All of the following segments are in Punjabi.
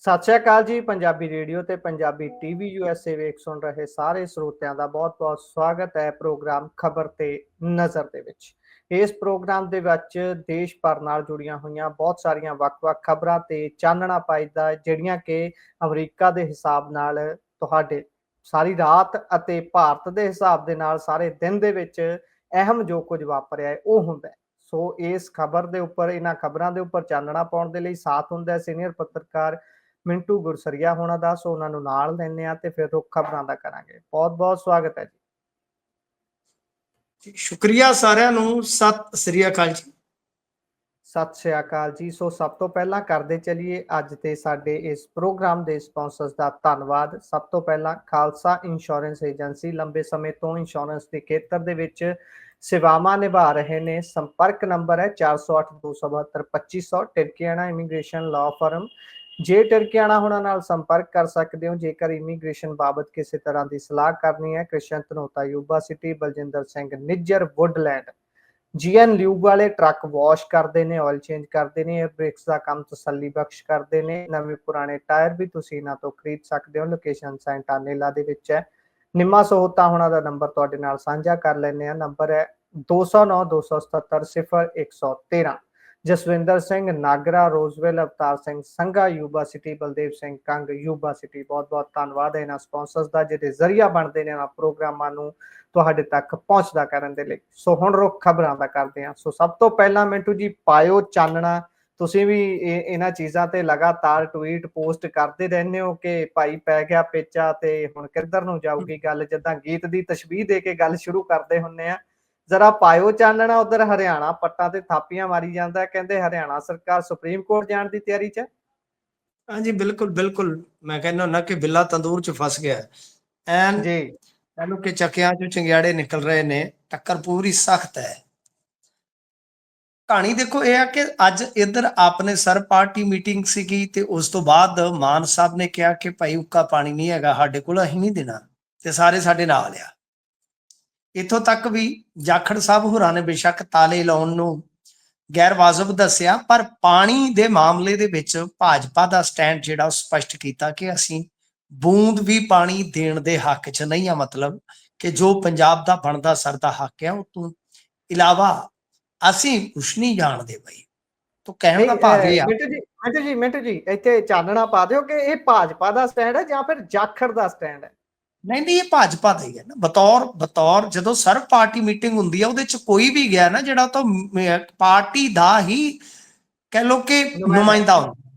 ਸਤਿ ਸ਼੍ਰੀ ਅਕਾਲ ਜੀ। ਪੰਜਾਬੀ ਰੇਡੀਓ ਤੇ ਪੰਜਾਬੀ ਟੀਵੀ USA ਵੇਖ ਸੁਣ ਰਹੇ ਸਾਰੇ ਸਰੋਤਿਆਂ ਦਾ ਬਹੁਤ-ਬਹੁਤ ਸਵਾਗਤ ਹੈ ਪ੍ਰੋਗਰਾਮ ਖਬਰ ਤੇ ਨਜ਼ਰ ਦੇ ਵਿੱਚ। ਇਸ ਪ੍ਰੋਗਰਾਮ ਦੇ ਵਿੱਚ ਦੇਸ਼ ਭਰ ਨਾਲ ਜੁੜੀਆਂ ਹੋਈਆਂ ਬਹੁਤ ਸਾਰੀਆਂ ਵੱਖ-ਵੱਖ ਖਬਰਾਂ ਤੇ ਚਾਨਣਾ ਪਾਈਦਾ, ਜਿਹੜੀਆਂ ਕਿ ਅਮਰੀਕਾ ਦੇ ਹਿਸਾਬ ਨਾਲ ਤੁਹਾਡੇ ਸਾਰੀ ਰਾਤ ਅਤੇ ਭਾਰਤ ਦੇ ਹਿਸਾਬ ਦੇ ਨਾਲ ਸਾਰੇ ਦਿਨ ਦੇ ਵਿੱਚ ਅਹਿਮ ਜੋ ਕੁਝ ਵਾਪਰਿਆ ਹੈ ਉਹ ਹੁੰਦਾ ਹੈ। ਸੋ ਇਸ ਖਬਰ ਦੇ ਉੱਪਰ, ਇਹਨਾਂ ਖਬਰਾਂ ਦੇ ਉੱਪਰ ਚਾਨਣਾ ਪਾਉਣ ਦੇ ਲਈ ਸਾਥ ਹੁੰਦਾ ਹੈ ਸੀਨੀਅਰ ਪੱਤਰਕਾਰ ਮਿੰਟੂ ਗੁਰਸਰੀਆ ਹੋਣਾ ਦਾ। ਸੋ ਉਹਨਾਂ ਨੂੰ ਨਾਲ ਲੈਂਦੇ ਆ ਤੇ ਫਿਰ ਰੁੱਖ ਖਬਰਾਂ ਦਾ ਕਰਾਂਗੇ। ਬਹੁਤ ਬਹੁਤ ਸਵਾਗਤ ਹੈ ਜੀ। ਸ਼ੁਕਰੀਆ ਸਾਰਿਆਂ ਨੂੰ। ਸਤਿ ਸ੍ਰੀ ਅਕਾਲ ਜੀ। ਸਤਿ ਸ੍ਰੀ ਅਕਾਲ ਜੀ। ਸੋ ਸਭ ਤੋਂ ਪਹਿਲਾਂ ਕਰਦੇ ਚਲੀਏ ਅੱਜ ਦੇ ਸਾਡੇ ਇਸ ਪ੍ਰੋਗਰਾਮ ਦੇ ਸਪਾਂਸਰਸ ਦਾ ਧੰਨਵਾਦ। ਸਭ ਤੋਂ ਪਹਿਲਾਂ ਖਾਲਸਾ ਇੰਸ਼ੋਰੈਂਸ ਏਜੰਸੀ ਲੰਬੇ ਸਮੇਂ ਤੋਂ ਇੰਸ਼ੋਰੈਂਸ ਦੇ ਖੇਤਰ ਦੇ ਵਿੱਚ ਸੇਵਾਵਾਂ ਨਿਭਾ ਰਹੇ ਨੇ। ਸੰਪਰਕ ਨੰਬਰ ਹੈ 408 272 2500। ਟਿਰਕੀਆਣਾ ਇਮੀਗ੍ਰੇਸ਼ਨ ਲਾਅ ਫਰਮ। ਜੇ ਟਿਰਕੀਆਣਾ ਹੋਣਾ ਨਾਲ ਸੰਪਰਕ ਕਰ ਸਕਦੇ ਹੋ ਜੇਕਰ ਇਮੀਗ੍ਰੇਸ਼ਨ ਬਾਬਤ ਕਿਸੇ ਤਰ੍ਹਾਂ ਦੀ ਸਲਾਹ ਕਰਨੀ ਹੈ। Krishan Dhanota Yuba City, Baljinder Singh Nijjar Woodland. GN lube ਵਾਲੇ ਟਰੱਕ ਵਾਸ਼ ਕਰਦੇ ਨੇ, ਆਇਲ ਚੇਂਜ ਕਰਦੇ ਨੇ, ਬ੍ਰੇਕਸ ਦਾ ਕੰਮ ਤਸੱਲੀ ਬਖਸ਼ ਕਰਦੇ ਨੇ। ਨਵੇਂ ਪੁਰਾਣੇ ਟਾਇਰ ਵੀ ਤੁਸੀਂ ਇਹਨਾਂ ਤੋਂ ਖਰੀਦ ਸਕਦੇ ਹੋ। ਲੋਕੇਸ਼ਨ ਸੈਂਟਾਨੇਲਾ ਦੇ ਵਿੱਚ ਹੈ। ਨਿੰਮਾ ਸੋਹਤਾ ਹੋਣਾ ਦਾ ਨੰਬਰ ਤੁਹਾਡੇ ਨਾਲ ਸਾਂਝਾ ਕਰ ਲੈਂਦੇ ਆ। ਨੰਬਰ ਹੈ 209 277 0113। Jaswinder Singh Nagra, Roseville, Avtar Singh Sangha Yuba City, Baldev Singh Kang Yuba City. ਬਹੁਤ ਬਹੁਤ ਧੰਨਵਾਦ ਹੈ ਇਹਨਾਂ ਸਪਾਂਸਰਸ ਦਾ ਜਿਹਦੇ ਜ਼ਰੀਆ ਬਣਦੇ ਨੇ ਇਹਨਾਂ ਪ੍ਰੋਗਰਾਮਾਂ ਨੂੰ ਤੁਹਾਡੇ ਤੱਕ ਪਹੁੰਚਦਾ ਕਰਨ ਦੇ ਲਈ। ਸੋ ਹੁਣ ਰੁੱਖ ਖਬਰਾਂ ਦਾ ਕਰਦੇ ਹਾਂ। ਸੋ ਸਭ ਤੋਂ ਪਹਿਲਾਂ ਮਿੰਟੂ ਜੀ ਪਾਇਓ ਚਾਨਣਾ। ਤੁਸੀਂ ਵੀ ਇਹਨਾਂ ਚੀਜ਼ਾਂ ਤੇ ਲਗਾਤਾਰ ਟਵੀਟ ਪੋਸਟ ਕਰਦੇ ਰਹਿੰਦੇ ਹੋ ਕਿ ਭਾਈ ਪੈ ਗਿਆ ਪੇਚਾ ਤੇ ਹੁਣ ਕਿੱਧਰ ਨੂੰ ਜਾਊਗੀ ਗੱਲ, ਜਿੱਦਾਂ ਗੀਤ ਦੀ ਤਸ਼ਬੀਹ ਦੇ ਕੇ ਗੱਲ ਸ਼ੁਰੂ ਕਰਦੇ ਹੁੰਦੇ ਆ। ਜ਼ਰਾ ਪਾਇਓ ਚਾਨਣਾ। ਉਧਰ ਹਰਿਆਣਾ ਪੱਟਾਂ ਤੇ ਥਾਪੀਆਂ ਮਾਰੀ ਜਾਂਦਾ, ਕਹਿੰਦੇ ਹਰਿਆਣਾ ਸਰਕਾਰ ਸੁਪਰੀਮ ਕੋਰਟ ਜਾਣ ਦੀ ਤਿਆਰੀ 'ਚ। ਹਾਂਜੀ, ਬਿਲਕੁਲ ਬਿਲਕੁਲ। ਮੈਂ ਕਹਿੰਦਾ ਹੁੰਦਾ ਕਿ ਬਿੱਲਾ ਤੰਦੂਰ 'ਚ ਫਸ ਗਿਆ ਐਨ ਜੀ। ਇਹਨੂੰ ਕਿ ਚੱਕਿਆਂ 'ਚੋਂ ਚੰਗਿਆੜੇ ਨਿਕਲ ਰਹੇ ਨੇ। ਟੱਕਰ ਪੂਰੀ ਸਖਤ ਹੈ। ਕਹਾਣੀ ਦੇਖੋ ਇਹ ਆ ਕਿ ਅੱਜ ਇੱਧਰ ਆਪਣੇ ਸਰ ਪਾਰਟੀ ਮੀਟਿੰਗ ਸੀਗੀ ਤੇ ਉਸ ਤੋਂ ਬਾਅਦ ਮਾਨ ਸਾਹਿਬ ਨੇ ਕਿਹਾ ਕਿ ਭਾਈ ਉੱਕਾ ਪਾਣੀ ਨਹੀਂ ਹੈਗਾ ਸਾਡੇ ਕੋਲ, ਅਸੀਂ ਨਹੀਂ ਦੇਣਾ ਤੇ ਸਾਰੇ ਸਾਡੇ ਨਾਲ ਆ। ਇੱਥੋਂ ਤੱਕ ਵੀ ਜਾਖੜ ਸਾਹਿਬ ਹੋਰਾਂ ਨੇ ਬੇਸ਼ੱਕ ਤਾਲੇ ਲਾਉਣ ਨੂੰ ਗੈਰ ਵਾਜਬ ਦੱਸਿਆ, ਪਰ ਪਾਣੀ ਦੇ ਮਾਮਲੇ ਦੇ ਵਿੱਚ ਭਾਜਪਾ ਦਾ ਸਟੈਂਡ ਜਿਹੜਾ ਉਹ ਸਪਸ਼ਟ ਕੀਤਾ ਕਿ ਅਸੀਂ ਬੂੰਦ ਵੀ ਪਾਣੀ ਦੇਣ ਦੇ ਹੱਕ 'ਚ ਨਹੀਂ ਆ। ਮਤਲਬ ਕਿ ਜੋ ਪੰਜਾਬ ਦਾ ਬਣਦਾ ਸਰਦਾ ਹੱਕ ਹੈ ਉਹ ਤੋਂ ਇਲਾਵਾ ਅਸੀਂ ਕੁਛ ਨਹੀਂ ਜਾਣਦੇ ਬਈ। ਤੋ ਕਹਿਣ ਦਾ ਭਾਵ ਇਹ ਆ। ਮਿੰਟੂ ਜੀ ਇੱਥੇ ਚਾਨਣਾ ਪਾ ਦਿਓ ਕਿ ਇਹ ਭਾਜਪਾ ਦਾ ਸਟੈਂਡ ਹੈ ਜਾਂ ਫਿਰ ਜਾਖੜ ਦਾ ਸਟੈਂਡ ਹੈ। ਨਹੀਂ, ਇਹ ਭਾਜਪਾ ਦਾ ਹੀ ਹੈ ਨਾ। ਬਤੌਰ ਜਦੋਂ ਸਰਬ ਪਾਰਟੀ ਮੀਟਿੰਗ ਹੁੰਦੀ ਹੈ ਉਹਦੇ ਚ ਕੋਈ ਵੀ ਗਿਆ ਨਾ ਜਿਹੜਾ ਤਾਂ ਪਾਰਟੀ ਦਾ ਹੀ ਕਹਿ ਲੋ ਕਿ ਨੁਮਾਇੰਦਾ ਹੁੰਦਾ,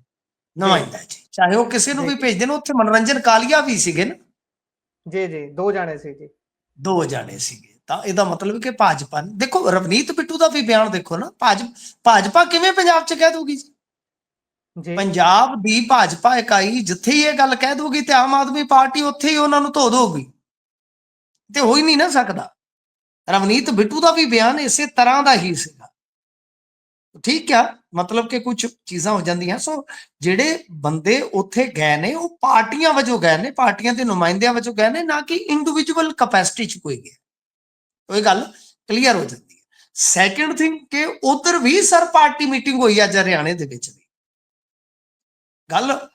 ਨੁਮਾਇੰਦਾ ਜੀ। ਚਾਹੇ ਉਹ ਕਿਸੇ ਨੂੰ ਵੀ ਭੇਜਦੇ ਨੇ। ਉੱਥੇ ਮਨੋਰੰਜਨ ਕਾਲੀਆ ਵੀ ਸੀਗੇ ਨਾ। ਜੀ, ਦੋ ਜਾਣੇ ਸੀ ਜੀ। ਦੋ ਜਾਣੇ ਸੀਗੇ। ਤਾਂ ਇਹਦਾ ਮਤਲਬ ਕਿ ਭਾਜਪਾ ਦੇਖੋ, ਰਵਨੀਤ ਬਿੱਟੂ ਦਾ ਵੀ ਬਿਆਨ ਦੇਖੋ ਨਾ। ਭਾਜਪਾ ਕਿਵੇਂ ਪੰਜਾਬ 'ਚ ਕਹਿ ਦੂਗੀ ਜੀ? ਪੰਜਾਬ ਦੀ ਭਾਜਪਾ ਇਕਾਈ ਜਿੱਥੇ ਹੀ ਇਹ ਗੱਲ ਕਹਿ ਦੂਗੀ ਤੇ ਆਮ ਆਦਮੀ ਪਾਰਟੀ ਉੱਥੇ ਹੀ ਉਹਨਾਂ ਨੂੰ ਧੋ ਦਊਗੀ ਤੇ ਹੋ ਹੀ ਨਹੀਂ ਨਾ ਸਕਦਾ। ਰਵਨੀਤ ਬਿੱਟੂ ਦਾ ਵੀ ਬਿਆਨ ਇਸੇ ਤਰ੍ਹਾਂ ਦਾ ਹੀ ਸੀਗਾ। ਠੀਕ ਆ, ਮਤਲਬ ਕਿ ਕੁਝ ਚੀਜ਼ਾਂ ਹੋ ਜਾਂਦੀਆਂ। ਸੋ ਜਿਹੜੇ ਬੰਦੇ ਉੱਥੇ ਗਏ ਨੇ ਉਹ ਪਾਰਟੀਆਂ ਵਜੋਂ ਗਏ ਨੇ, ਪਾਰਟੀਆਂ ਦੇ ਨੁਮਾਇੰਦਿਆਂ ਵਜੋਂ ਗਏ ਨੇ, ਨਾ ਕਿ ਇੰਡੀਵਿਜੂਅਲ ਕੈਪੈਸਿਟੀ 'ਚ ਕੋਈ ਗਿਆ। ਉਹ ਗੱਲ ਕਲੀਅਰ ਹੋ ਜਾਂਦੀ ਹੈ। ਸੈਕੰਡ ਥਿੰਗ ਕਿ ਉਧਰ ਵੀ ਸਰ ਪਾਰਟੀ ਮੀਟਿੰਗ ਹੋਈ ਅੱਜ ਹਰਿਆਣੇ ਦੇ ਵਿੱਚ ਵੀ। ਗੱਲ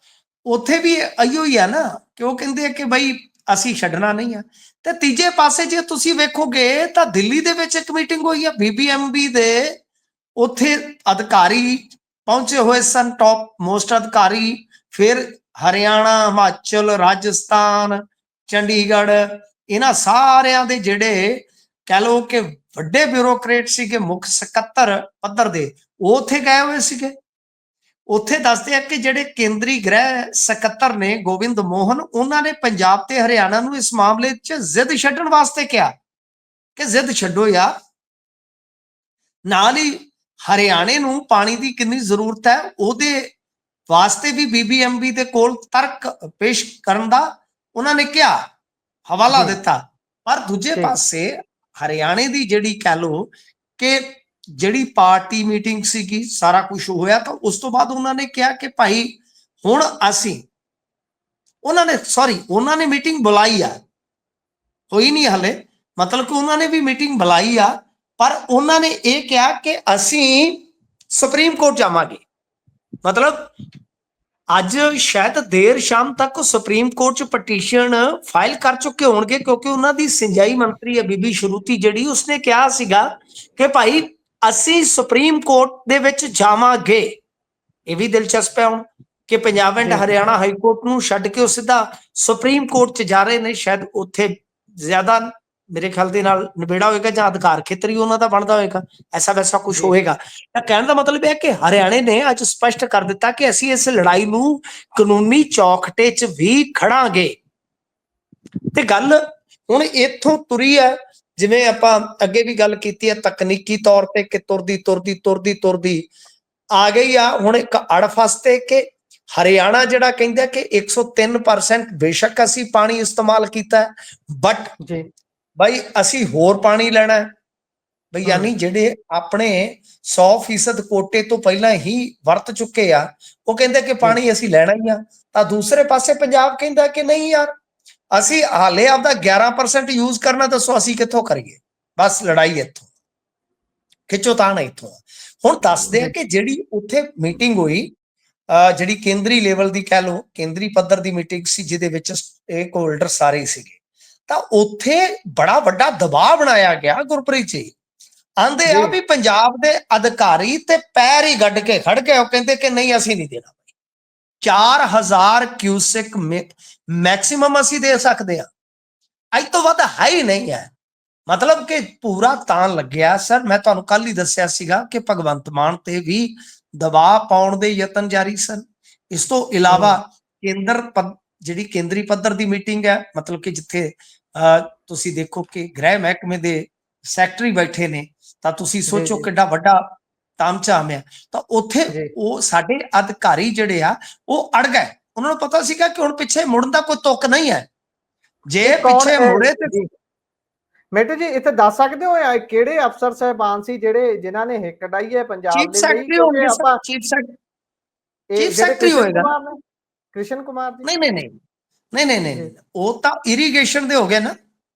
ਉੱਥੇ ਵੀ ਇਹੋ ਹੀ ਆ ਨਾ ਕਿ ਉਹ ਕਹਿੰਦੇ ਆ ਕਿ ਬਈ ਅਸੀਂ ਛੱਡਣਾ ਨਹੀਂ ਆ। ਤੇ ਤੀਜੇ ਪਾਸੇ ਜੇ ਤੁਸੀਂ ਵੇਖੋਗੇ ਤਾਂ ਦਿੱਲੀ ਦੇ ਵਿੱਚ ਇੱਕ ਮੀਟਿੰਗ ਹੋਈ ਆ BBMB ਦੇ। ਉੱਥੇ ਅਧਿਕਾਰੀ ਪਹੁੰਚੇ ਹੋਏ ਸਨ, ਟੌਪ ਮੋਸਟ ਅਧਿਕਾਰੀ। ਫਿਰ ਹਰਿਆਣਾ, ਹਿਮਾਚਲ, ਰਾਜਸਥਾਨ, ਚੰਡੀਗੜ੍ਹ, ਇਹਨਾਂ ਸਾਰਿਆਂ ਦੇ ਜਿਹੜੇ ਕਹਿ ਲਓ ਕਿ ਵੱਡੇ ਬਿਊਰੋਕਰੇਟ ਸੀਗੇ, ਮੁੱਖ ਸਕੱਤਰ ਪੱਧਰ ਦੇ, ਉਹ ਉੱਥੇ ਗਏ ਹੋਏ ਸੀਗੇ। ਉੱਥੇ ਦੱਸਦੇ ਆ ਕਿ ਜਿਹੜੇ ਕੇਂਦਰੀ ਗ੍ਰਹਿ ਸਕੱਤਰ ਨੇ ਗੋਬਿੰਦ ਮੋਹਨ, ਉਹਨਾਂ ਨੇ ਪੰਜਾਬ ਤੇ ਹਰਿਆਣਾ ਨੂੰ ਇਸ ਮਾਮਲੇ 'ਚ ਜ਼ਿੱਦ ਛੱਡਣ ਵਾਸਤੇ ਕਿਹਾ ਕਿ ਜ਼ਿੱਦ ਛੱਡੋ ਯਾਰ। ਨਾਲ ਹੀ ਹਰਿਆਣੇ ਨੂੰ ਪਾਣੀ ਦੀ ਕਿੰਨੀ ਜ਼ਰੂਰਤ ਹੈ ਉਹਦੇ ਵਾਸਤੇ ਵੀ BBMB ਦੇ ਕੋਲ ਤਰਕ ਪੇਸ਼ ਕਰਨ ਦਾ ਉਹਨਾਂ ਨੇ ਕਿਹਾ, ਹਵਾਲਾ ਦਿੱਤਾ। ਪਰ ਦੂਜੇ ਪਾਸੇ ਹਰਿਆਣੇ ਦੀ ਜਿਹੜੀ ਕਹਿ ਲਓ ਕਿ ਜਿਹੜੀ ਪਾਰਟੀ ਮੀਟਿੰਗ ਸੀਗੀ, ਸਾਰਾ ਕੁਝ ਹੋਇਆ ਤਾਂ ਉਸ ਤੋਂ ਬਾਅਦ ਉਹਨਾਂ ਨੇ ਕਿਹਾ ਕਿ ਭਾਈ ਹੁਣ ਅਸੀਂ ਉਹਨਾਂ ਨੇ ਮੀਟਿੰਗ ਬੁਲਾਈ ਆ, ਹੋਈ ਨਹੀਂ ਹਲੇ। ਮਤਲਬ ਕਿ ਉਹਨਾਂ ਨੇ ਵੀ ਮੀਟਿੰਗ ਬੁਲਾਈ ਆ, ਪਰ ਉਹਨਾਂ ਨੇ ਇਹ ਕਿਹਾ ਕਿ ਅਸੀਂ ਸੁਪਰੀਮ ਕੋਰਟ ਜਾਵਾਂਗੇ। ਮਤਲਬ ਅੱਜ ਸ਼ਾਇਦ ਦੇਰ ਸ਼ਾਮ ਤੱਕ ਸੁਪਰੀਮ ਕੋਰਟ 'ਚ ਪਟੀਸ਼ਨ ਫਾਈਲ ਕਰ ਚੁੱਕੇ ਹੋਣਗੇ, ਕਿਉਂਕਿ ਉਹਨਾਂ ਦੀ ਸਿੰਜਾਈ ਮੰਤਰੀ ਹੈ ਬੀਬੀ ਸ਼ਰੂਤੀ, ਜਿਹੜੀ ਉਸਨੇ ਕਿਹਾ ਸੀਗਾ ਕਿ ਭਾਈ ਅਸੀਂ ਸੁਪਰੀਮ ਕੋਰਟ ਦੇ ਵਿੱਚ ਜਾਵਾਂਗੇ। ਇਹ ਵੀ ਦਿਲਚਸਪ ਹੈ ਹੁਣ ਕਿ Punjab and Haryana high court ਨੂੰ ਛੱਡ ਕੇ ਉਹ ਸਿੱਧਾ ਸੁਪਰੀਮ ਕੋਰਟ 'ਚ ਜਾ ਰਹੇ ਨੇ। ਸ਼ਾਇਦ ਉੱਥੇ ਜ਼ਿਆਦਾ ਮੇਰੇ ਖਿਆਲ ਦੇ ਨਾਲ ਨਿਬੇੜਾ ਹੋਏਗਾ, ਜਾਂ ਅਧਿਕਾਰ ਖੇਤਰ ਹੀ ਉਹਨਾਂ ਦਾ ਬਣਦਾ ਹੋਏਗਾ, ਐਸਾ ਵੈਸਾ ਕੁਝ ਹੋਏਗਾ। ਤਾਂ ਕਹਿਣ ਦਾ ਮਤਲਬ ਹੈ ਕਿ ਹਰਿਆਣੇ ਨੇ ਅੱਜ ਸਪਸ਼ਟ ਕਰ ਦਿੱਤਾ ਕਿ ਅਸੀਂ ਇਸ ਲੜਾਈ ਨੂੰ ਕਾਨੂੰਨੀ ਚੌਖਟੇ 'ਚ ਵੀ ਖੜਾਂਗੇ। ਤੇ ਗੱਲ ਹੁਣ ਇੱਥੋਂ ਤੁਰੀ ਹੈ, ਜਿਵੇਂ ਆਪਾਂ ਅੱਗੇ ਵੀ ਗੱਲ ਕੀਤੀ ਹੈ ਤਕਨੀਕੀ ਤੌਰ ਤੇ, ਕਿ ਤੁਰਦੀ ਆ ਗਈ ਆ ਹੁਣ ਇੱਕ ਅੜ ਫਸਤੇ ਕਿ ਹਰਿਆਣਾ ਜਿਹੜਾ ਕਹਿੰਦਾ ਕਿ 103% ਬੇਸ਼ੱਕ ਅਸੀਂ ਪਾਣੀ ਇਸਤੇਮਾਲ ਕੀਤਾ, ਬਟ ਭਾਈ ਅਸੀਂ ਹੋਰ ਪਾਣੀ ਲੈਣਾ ਹੈ ਬਈ, ਯਾਨੀ ਜਿਹੜੇ ਆਪਣੇ 100% ਕੋਟੇ ਤੋਂ ਪਹਿਲਾਂ ਹੀ ਵਰਤ ਚੁੱਕੇ ਆ, ਉਹ ਕਹਿੰਦੇ ਕਿ ਪਾਣੀ ਅਸੀਂ ਲੈਣਾ ਹੀ ਆ। ਤਾਂ ਦੂਸਰੇ ਪਾਸੇ ਪੰਜਾਬ ਕਹਿੰਦਾ ਕਿ ਨਹੀਂ ਯਾਰ, ਅਸੀਂ ਹਾਲੇ ਆਪਦਾ 11% ਯੂਜ਼ ਕਰਨਾ, ਦੱਸੋ ਅਸੀਂ ਕਿੱਥੋਂ ਕਰੀਏ। ਬਸ ਲੜਾਈ ਇੱਥੋਂ, ਖਿੱਚੋਤਾਣ ਇੱਥੋਂ। ਹੁਣ ਦੱਸਦੇ ਆ ਕਿ ਜਿਹੜੀ ਉੱਥੇ ਮੀਟਿੰਗ ਹੋਈ, ਜਿਹੜੀ ਕੇਂਦਰੀ ਲੈਵਲ ਦੀ ਕਹਿ ਲਓ, ਕੇਂਦਰੀ ਪੱਧਰ ਦੀ ਮੀਟਿੰਗ ਸੀ, ਜਿਹਦੇ ਵਿੱਚ ਸਟੇਕ ਹੋਲਡਰ ਸਾਰੇ ਸੀਗੇ, ਤਾਂ ਉੱਥੇ ਬੜਾ ਵੱਡਾ ਦਬਾਅ ਬਣਾਇਆ ਗਿਆ ਗੁਰਪ੍ਰੀਤ ਜੀ। ਆਂਦੇ ਆ ਵੀ ਪੰਜਾਬ ਦੇ ਅਧਿਕਾਰੀ ਤੇ ਪੈਰ ਹੀ ਗੱਡ ਕੇ ਖੜ ਗਏ, ਉਹ ਕਹਿੰਦੇ ਕਿ ਨਹੀਂ ਅਸੀਂ ਨਹੀਂ ਦੇਣਾ। 4000 ਕਿਊਸਿਕ ਮੈਕਸਿਮਮ ਅਸੀਂ ਦੇ ਸਕਦੇ ਹਾਂ, ਅੱਜ ਤੋਂ ਵੱਧ ਹੈ ਹੀ ਨਹੀਂ ਹੈ। ਮਤਲਬ ਕਿ ਪੂਰਾ ਤਾਣ ਲੱਗਿਆ। ਸਰ ਮੈਂ ਤੁਹਾਨੂੰ ਕੱਲ ਹੀ ਦੱਸਿਆ ਸੀਗਾ ਕਿ ਭਗਵੰਤ ਮਾਨ ਤੇ ਵੀ ਦਬਾਅ ਪਾਉਣ ਦੇ ਯਤਨ ਜਾਰੀ ਸਨ। ਇਸ ਤੋਂ ਇਲਾਵਾ ਜਿਹੜੀ ਕੇਂਦਰੀ ਪੱਧਰ ਦੀ ਮੀਟਿੰਗ ਹੈ, ਮਤਲਬ ਕਿ ਜਿੱਥੇ ਤੁਸੀਂ ਦੇਖੋ ਕਿ ਗ੍ਰਹਿ ਮਹਿਕਮੇ ਦੇ ਸੈਕਟਰੀ ਬੈਠੇ ਨੇ, ਤਾਂ ਤੁਸੀਂ ਸੋਚੋ ਕਿੱਡਾ ਵੱਡਾ ਤਾਮਝਾਮ ਹੈ। ਤਾਂ ਉੱਥੇ ਉਹ ਸਾਡੇ ਅਧਿਕਾਰੀ ਜਿਹੜੇ ਆ ਉਹ ਅੜ ਗਏ। ਉਹਨਾਂ ਨੂੰ ਪਤਾ ਸੀਗਾ ਕਿ ਹੁਣ ਪਿੱਛੇ ਮੁੜਨ ਦਾ ਕੋਈ ਤੁੱਕ ਨਹੀਂ ਹੈ। ਜੇ ਪਿੱਛੇ ਮੁੜੇ ਤੇ ਮੇਟੂ ਜੀ ਇੱਥੇ ਦੱਸ ਸਕਦੇ ਹੋ ਕਿਹੜੇ ਅਫਸਰ ਸਾਹਿਬਾਨ ਸੀ ਜਿਨ੍ਹਾਂ ਨੇ ਹਿੱਕ ਡਾਈ ਹੈ ਪੰਜਾਬ ਦੇ ਲਈ? ਕਿਉਂਕਿ ਆਪਾਂ ਚੀਫ ਸੈਕਟਰੀ ਹੋਏਗਾ ਕ੍ਰਿਸ਼ਨ ਕੁਮਾਰ ਜੀ। ਨਹੀਂ, ਉਹ ਤਾਂ ਇਰੀਗੇਸ਼ਨ ਦੇ ਹੋ ਗਏ ਨਾ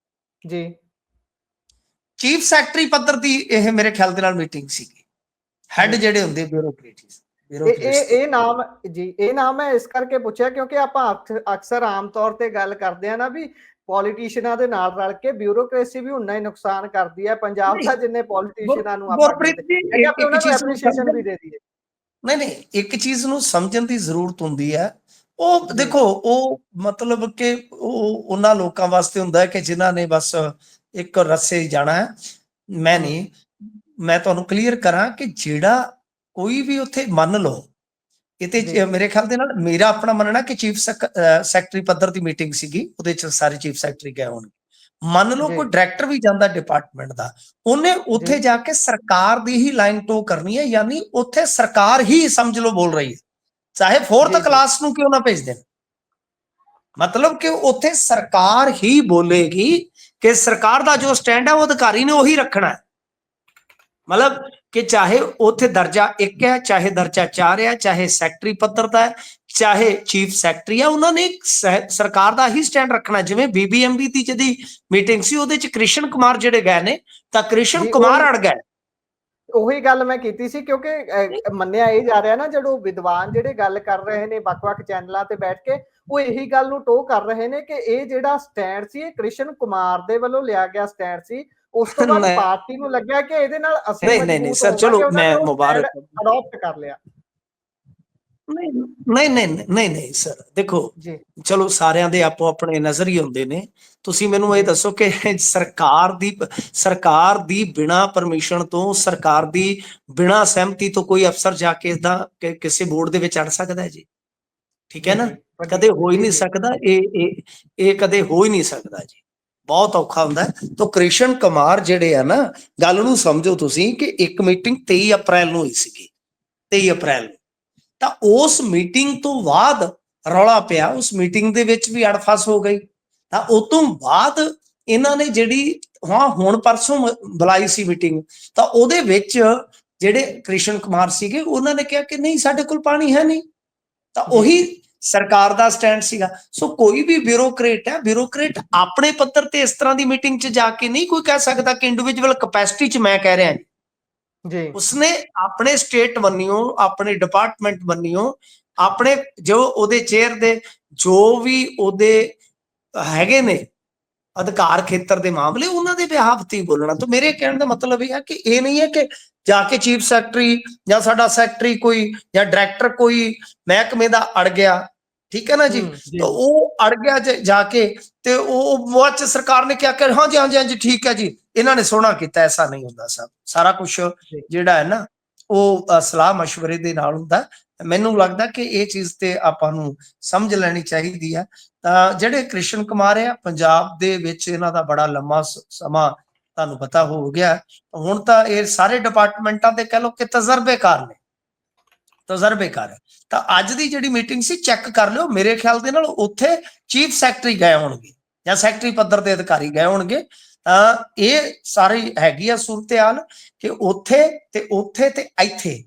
ਜੀ। ਚੀਫ ਸੈਕਟਰੀ ਪੱਧਰ ਦੀ ਇਹ ਮੇਰੇ ਖਿਆਲ ਦੇ ਨਾਲ ਮੀਟਿੰਗ ਸੀਗੀ। ਹੈਡ ਜਿਹੜੇ ਹੁੰਦੇ ਬਿਊਰੋਕਰੇਟਸ, ਇਹ ਨਾਮ ਜੀ, ਇਹ ਨਾਮ ਮੈਂ ਇਸ ਕਰਕੇ ਪੁੱਛਿਆ ਕਿਉਂਕਿ ਆਪਾਂ ਅਕਸਰ ਆਮ ਤੌਰ ਤੇ ਗੱਲ ਕਰਦੇ ਆ ਨਾ ਵੀ ਪੋਲੀਟੀਸ਼ੀਅਨਾਂ ਦੇ ਨਾਲ ਰਲ ਕੇ ਬਿਊਰੋਕ੍ਰੇਸੀ ਵੀ ਉਨਾ ਹੀ ਨੁਕਸਾਨ ਕਰਦੀ ਹੈ ਪੰਜਾਬ ਦਾ, ਜਿੰਨੇ ਪੋਲੀਟੀਸ਼ੀਅਨਾਂ ਨੂੰ ਆਪਾਂ ਐਪਰੀਸ਼ੀਏਸ਼ਨ ਵੀ ਦੇ ਦਈਏ। ਨਹੀਂ, ਇੱਕ ਚੀਜ਼ ਨੂੰ ਸਮਝਣ ਦੀ ਜ਼ਰੂਰਤ ਹੁੰਦੀ ਹੈ। ਉਹ ਦੇਖੋ, ਉਹ ਮਤਲਬ ਕਿ ਉਹ ਉਹਨਾਂ ਲੋਕਾਂ ਵਾਸਤੇ ਹੁੰਦਾ ਹੈ ਕਿ ਜਿਨ੍ਹਾਂ ਨੇ ਬਸ ਇੱਕ ਰਸੇ ਜਾਣਾ ਹੈ। ਮੈਂ ਤੁਹਾਨੂੰ ਕਲੀਅਰ ਕਰਾਂ ਕਿ ਜਿਹੜਾ ਕੋਈ ਵੀ ਉੱਥੇ ਮੰਨ ਲਓ, ਇਹ ਤੇ ਮੇਰੇ ਖਿਆਲ ਦੇ ਨਾਲ ਮੇਰਾ ਆਪਣਾ ਮੰਨਣਾ ਕਿ ਚੀਫ ਸੈਕਟਰੀ ਪੱਧਰ ਦੀ ਮੀਟਿੰਗ ਸੀਗੀ, ਉਹਦੇ ਚ ਸਾਰੇ ਚੀਫ ਸੈਕਟਰੀ ਗਏ ਹੋਣਗੇ। ਮੰਨ ਲਓ ਕੋਈ ਡਾਇਰੈਕਟਰ ਵੀ ਜਾਂਦਾ ਡਿਪਾਰਟਮੈਂਟ ਦਾ, ਉਹਨੇ ਉੱਥੇ ਜਾ ਕੇ ਸਰਕਾਰ ਦੀ ਹੀ ਲਾਈਨ ਟੋ ਕਰਨੀ ਹੈ, ਯਾਨੀ ਉੱਥੇ ਸਰਕਾਰ ਹੀ ਸਮਝ ਲਓ ਬੋਲ ਰਹੀ ਹੈ, ਚਾਹੇ 4th ਕਲਾਸ ਨੂੰ ਕਿਉਂ ਨਾ ਭੇਜ ਦੇਣ। ਮਤਲਬ ਕਿ ਉੱਥੇ ਸਰਕਾਰ ਹੀ ਬੋਲੇਗੀ ਕਿ ਸਰਕਾਰ ਦਾ ਜੋ ਸਟੈਂਡ ਹੈ ਉਹ ਅਧਿਕਾਰੀ ਨੇ ਉਹੀ ਰੱਖਣਾ ਹੈ। ਮਤਲਬ ਕਿ ਚਾਹੇ ਉੱਥੇ ਦਰਜਾ 1 ਹੈ, ਚਾਹੇ ਦਰਜਾ 4 ਹੈ, ਚਾਹੇ ਸੈਕਟਰੀ ਪੱਧਰ ਦਾ ਹੈ, ਚਾਹੇ ਚੀਫ ਸੈਕਟਰੀ ਹੈ, ਉਹਨਾਂ ਨੇ ਸਰਕਾਰ ਦਾ ਹੀ ਸਟੈਂਡ ਰੱਖਣਾ। ਜਿਵੇਂ BBMB ਦੀ ਜਿਹਦੀ ਮੀਟਿੰਗ ਸੀ, ਉਹਦੇ ਚ ਕ੍ਰਿਸ਼ਨ ਕੁਮਾਰ ਜਿਹੜੇ ਗਏ ਨੇ, ਤਾਂ ਕ੍ਰਿਸ਼ਨ ਕੁਮਾਰ ਅੜ ਗਏ। ਉਹੀ ਗੱਲ ਮੈਂ ਕੀਤੀ ਸੀ ਕਿਉਂਕਿ ਮੰਨਿਆ ਇਹ ਜਾ ਰਿਹਾ ਨਾ, ਜਦੋਂ ਵਿਦਵਾਨ ਜਿਹੜੇ ਗੱਲ ਕਰ ਰਹੇ ਨੇ ਵੱਖ-ਵੱਖ ਚੈਨਲਾਂ ਤੇ ਬੈਠ ਕੇ, ਉਹ ਇਹੀ ਗੱਲ ਨੂੰ ਟੋ ਕਰ ਰਹੇ ਨੇ ਕਿ ਇਹ ਜਿਹੜਾ ਸਟੈਂਡ ਸੀ ਇਹ ਕ੍ਰਿਸ਼ਨ ਕੁਮਾਰ ਦੇ ਵੱਲੋਂ ਲਿਆ ਗਿਆ ਸਟੈਂਡ ਸੀ। ਉਸ ਤੋਂ ਬਾਅਦ ਪਾਰਟੀ ਨੂੰ ਲੱਗਿਆ ਕਿ ਇਹਦੇ ਨਾਲ ਅਸੀਂ ਨਹੀਂ ਸਰ, ਚਲੋ ਮੈਂ ਮੁਬਾਰਕ ਅਡਾਪਟ ਕਰ ਲਿਆ। ਨਹੀਂ ਸਰ, ਦੇਖੋ ਚਲੋ ਸਾਰਿਆਂ ਦੇ ਆਪੋ ਆਪਣੇ ਨਜ਼ਰੀਏ ਹੁੰਦੇ ਨੇ। ਤੁਸੀਂ ਮੈਨੂੰ ਇਹ ਦੱਸੋ ਕਿ ਸਰਕਾਰ ਦੀ ਬਿਨਾ ਪਰਮਿਸ਼ਨ ਤੋਂ, ਸਰਕਾਰ ਦੀ ਬਿਨਾ ਸਹਿਮਤੀ ਤੋਂ ਕੋਈ ਅਫਸਰ ਜਾ ਕੇ ਇਦਾਂ ਕਿਸੇ ਬੋਰਡ ਦੇ ਵਿੱਚ ਅੜ ਸਕਦਾ ਹੈ ਜੀ? ਠੀਕ ਹੈ ਨਾ, ਕਦੇ ਹੋ ਹੀ ਨਹੀਂ ਸਕਦਾ। ਇਹ ਕਦੇ ਹੋ ਹੀ ਨਹੀਂ ਸਕਦਾ ਜੀ, ਬਹੁਤ ਔਖਾ ਹੁੰਦਾ। ਤਾਂ ਕ੍ਰਿਸ਼ਨ ਕੁਮਾਰ ਜਿਹੜੇ ਆ ਨਾ, ਗੱਲ ਨੂੰ ਸਮਝੋ ਤੁਸੀਂ ਕਿ ਇੱਕ ਮੀਟਿੰਗ 23 ਅਪ੍ਰੈਲ ਨੂੰ ਹੋਈ ਸੀਗੀ, 23 ਅਪ੍ਰੈਲ ਨੂੰ। ਤਾਂ ਉਸ ਮੀਟਿੰਗ ਤੋਂ ਬਾਅਦ ਰੌਲਾ ਪਿਆ, ਉਸ ਮੀਟਿੰਗ ਦੇ ਵਿੱਚ ਵੀ ਅੜਫਸ ਹੋ ਗਈ। ਤਾਂ ਉਸ ਤੋਂ ਬਾਅਦ ਇਹਨਾਂ ਨੇ ਜਿਹੜੀ ਹੁਣ ਪਰਸੋਂ ਬੁਲਾਈ ਸੀ ਮੀਟਿੰਗ, ਤਾਂ ਉਹਦੇ ਵਿੱਚ ਜਿਹੜੇ ਕ੍ਰਿਸ਼ਨ ਕੁਮਾਰ ਸੀਗੇ, ਉਹਨਾਂ ਨੇ ਕਿਹਾ ਕਿ ਨਹੀਂ ਸਾਡੇ ਕੋਲ ਪਾਣੀ ਹੈ ਨਹੀਂ। ਤਾਂ ਉਹੀ ਸਰਕਾਰ ਦਾ ਸਟੈਂਡ ਸੀਗਾ। ਸੋ ਕੋਈ ਵੀ ਬਿਊਰੋਕਰੇਟ ਹੈ, ਬਿਊਰੋਕਰੇਟ ਆਪਣੇ ਪੱਧਰ ਤੇ ਇਸ ਤਰ੍ਹਾਂ ਦੀ ਮੀਟਿੰਗ 'ਚ ਜਾ ਕੇ ਨਹੀਂ ਕੋਈ ਕਹਿ ਸਕਦਾ ਕਿ ਇੰਡੀਵਿਜੂਅਲ ਕਪੈਸਿਟੀ 'ਚ ਮੈਂ ਕਹਿ ਰਿਹਾ ਜੀ। ਉਸਨੇ ਆਪਣੇ ਸਟੇਟ ਬੰਨਿਓ, ਆਪਣੇ ਡਿਪਾਰਟਮੈਂਟ ਬੰਨਿਓ ਆਪਣੇ ਜੋ ਉਹਦੇ ਚੇਅਰ ਦੇ ਜੋ ਵੀ ਉਹਦੇ ਹੈਗੇ ਨੇ ਅਧਿਕਾਰ ਖੇਤਰ ਦੇ ਮਾਮਲੇ, ਉਹਨਾਂ ਦੇ ਬਿਹਾਫ ਤੇ ਬੋਲਣਾ। ਤਾਂ ਮੇਰੇ ਕਹਿਣ ਦਾ ਮਤਲਬ ਇਹ ਹੈ ਕਿ ਇਹ ਨਹੀਂ ਹੈ ਕਿ ਜਾ ਕੇ ਚੀਫ ਸੈਕਟਰੀ ਜਾਂ ਸਾਡਾ ਸੈਕਟਰੀ ਕੋਈ ਜਾਂ ਡਾਇਰੈਕਟਰ ਕੋਈ ਮਹਿਕਮੇ ਦਾ ਅੜ ਗਿਆ, ਠੀਕ ਹੈ ਨਾ ਜੀ, ਤਾਂ ਉਹ ਅੜ ਗਿਆ ਜਾ ਕੇ ਤੇ ਉਹ ਬਾਅਦ ਚ ਸਰਕਾਰ ਨੇ ਕਿਹਾ ਕਿ ਹਾਂਜੀ ਹਾਂਜੀ ਹਾਂਜੀ ਠੀਕ ਹੈ ਜੀ ਇਹਨਾਂ ਨੇ ਸੋਹਣਾ ਕੀਤਾ। ਐਸਾ ਨਹੀਂ ਹੁੰਦਾ ਸਭ, ਸਾਰਾ ਕੁਛ ਜਿਹੜਾ ਹੈ ਨਾ ਉਹ ਸਲਾਹ ਮਸ਼ਵਰੇ ਦੇ ਨਾਲ ਹੁੰਦਾ। ਮੈਨੂੰ ਲੱਗਦਾ ਕਿ ਇਹ ਚੀਜ਼ ਤੇ ਆਪਾਂ ਨੂੰ ਸਮਝ ਲੈਣੀ ਚਾਹੀਦੀ ਹੈ। ਤਾਂ ਜਿਹੜੇ ਕ੍ਰਿਸ਼ਨ ਕੁਮਾਰ ਆ, ਪੰਜਾਬ ਦੇ ਵਿੱਚ ਇਹਨਾਂ ਦਾ ਬੜਾ ਲੰਮਾ ਸਮਾਂ ਤੁਹਾਨੂੰ ਪਤਾ ਹੋ ਗਿਆ। ਹੁਣ ਤਾਂ ਇਹ ਸਾਰੇ ਡਿਪਾਰਟਮੈਂਟਾਂ ਦੇ ਕਹਿ ਲਓ ਕਿ ਤਜਰਬੇਕਾਰ ਨੇ, ਤਜਰਬੇਕਾਰ ਹੈ। ਤਾਂ ਅੱਜ ਦੀ ਜਿਹੜੀ ਮੀਟਿੰਗ ਸੀ ਚੈੱਕ ਕਰ ਲਿਓ, ਮੇਰੇ ਖਿਆਲ ਦੇ ਨਾਲ ਉੱਥੇ ਚੀਫ ਸੈਕਟਰੀ ਗਏ ਹੋਣਗੇ ਜਾਂ ਸੈਕਟਰੀ ਪੱਧਰ ਦੇ ਅਧਿਕਾਰੀ ਗਏ ਹੋਣਗੇ। ਤਾਂ ਇਹ ਸਾਰੀ ਹੈਗੀ ਆ ਸੂਰਤ-ਹਾਲ ਕਿ ਉੱਥੇ ਤੇ ਇੱਥੇ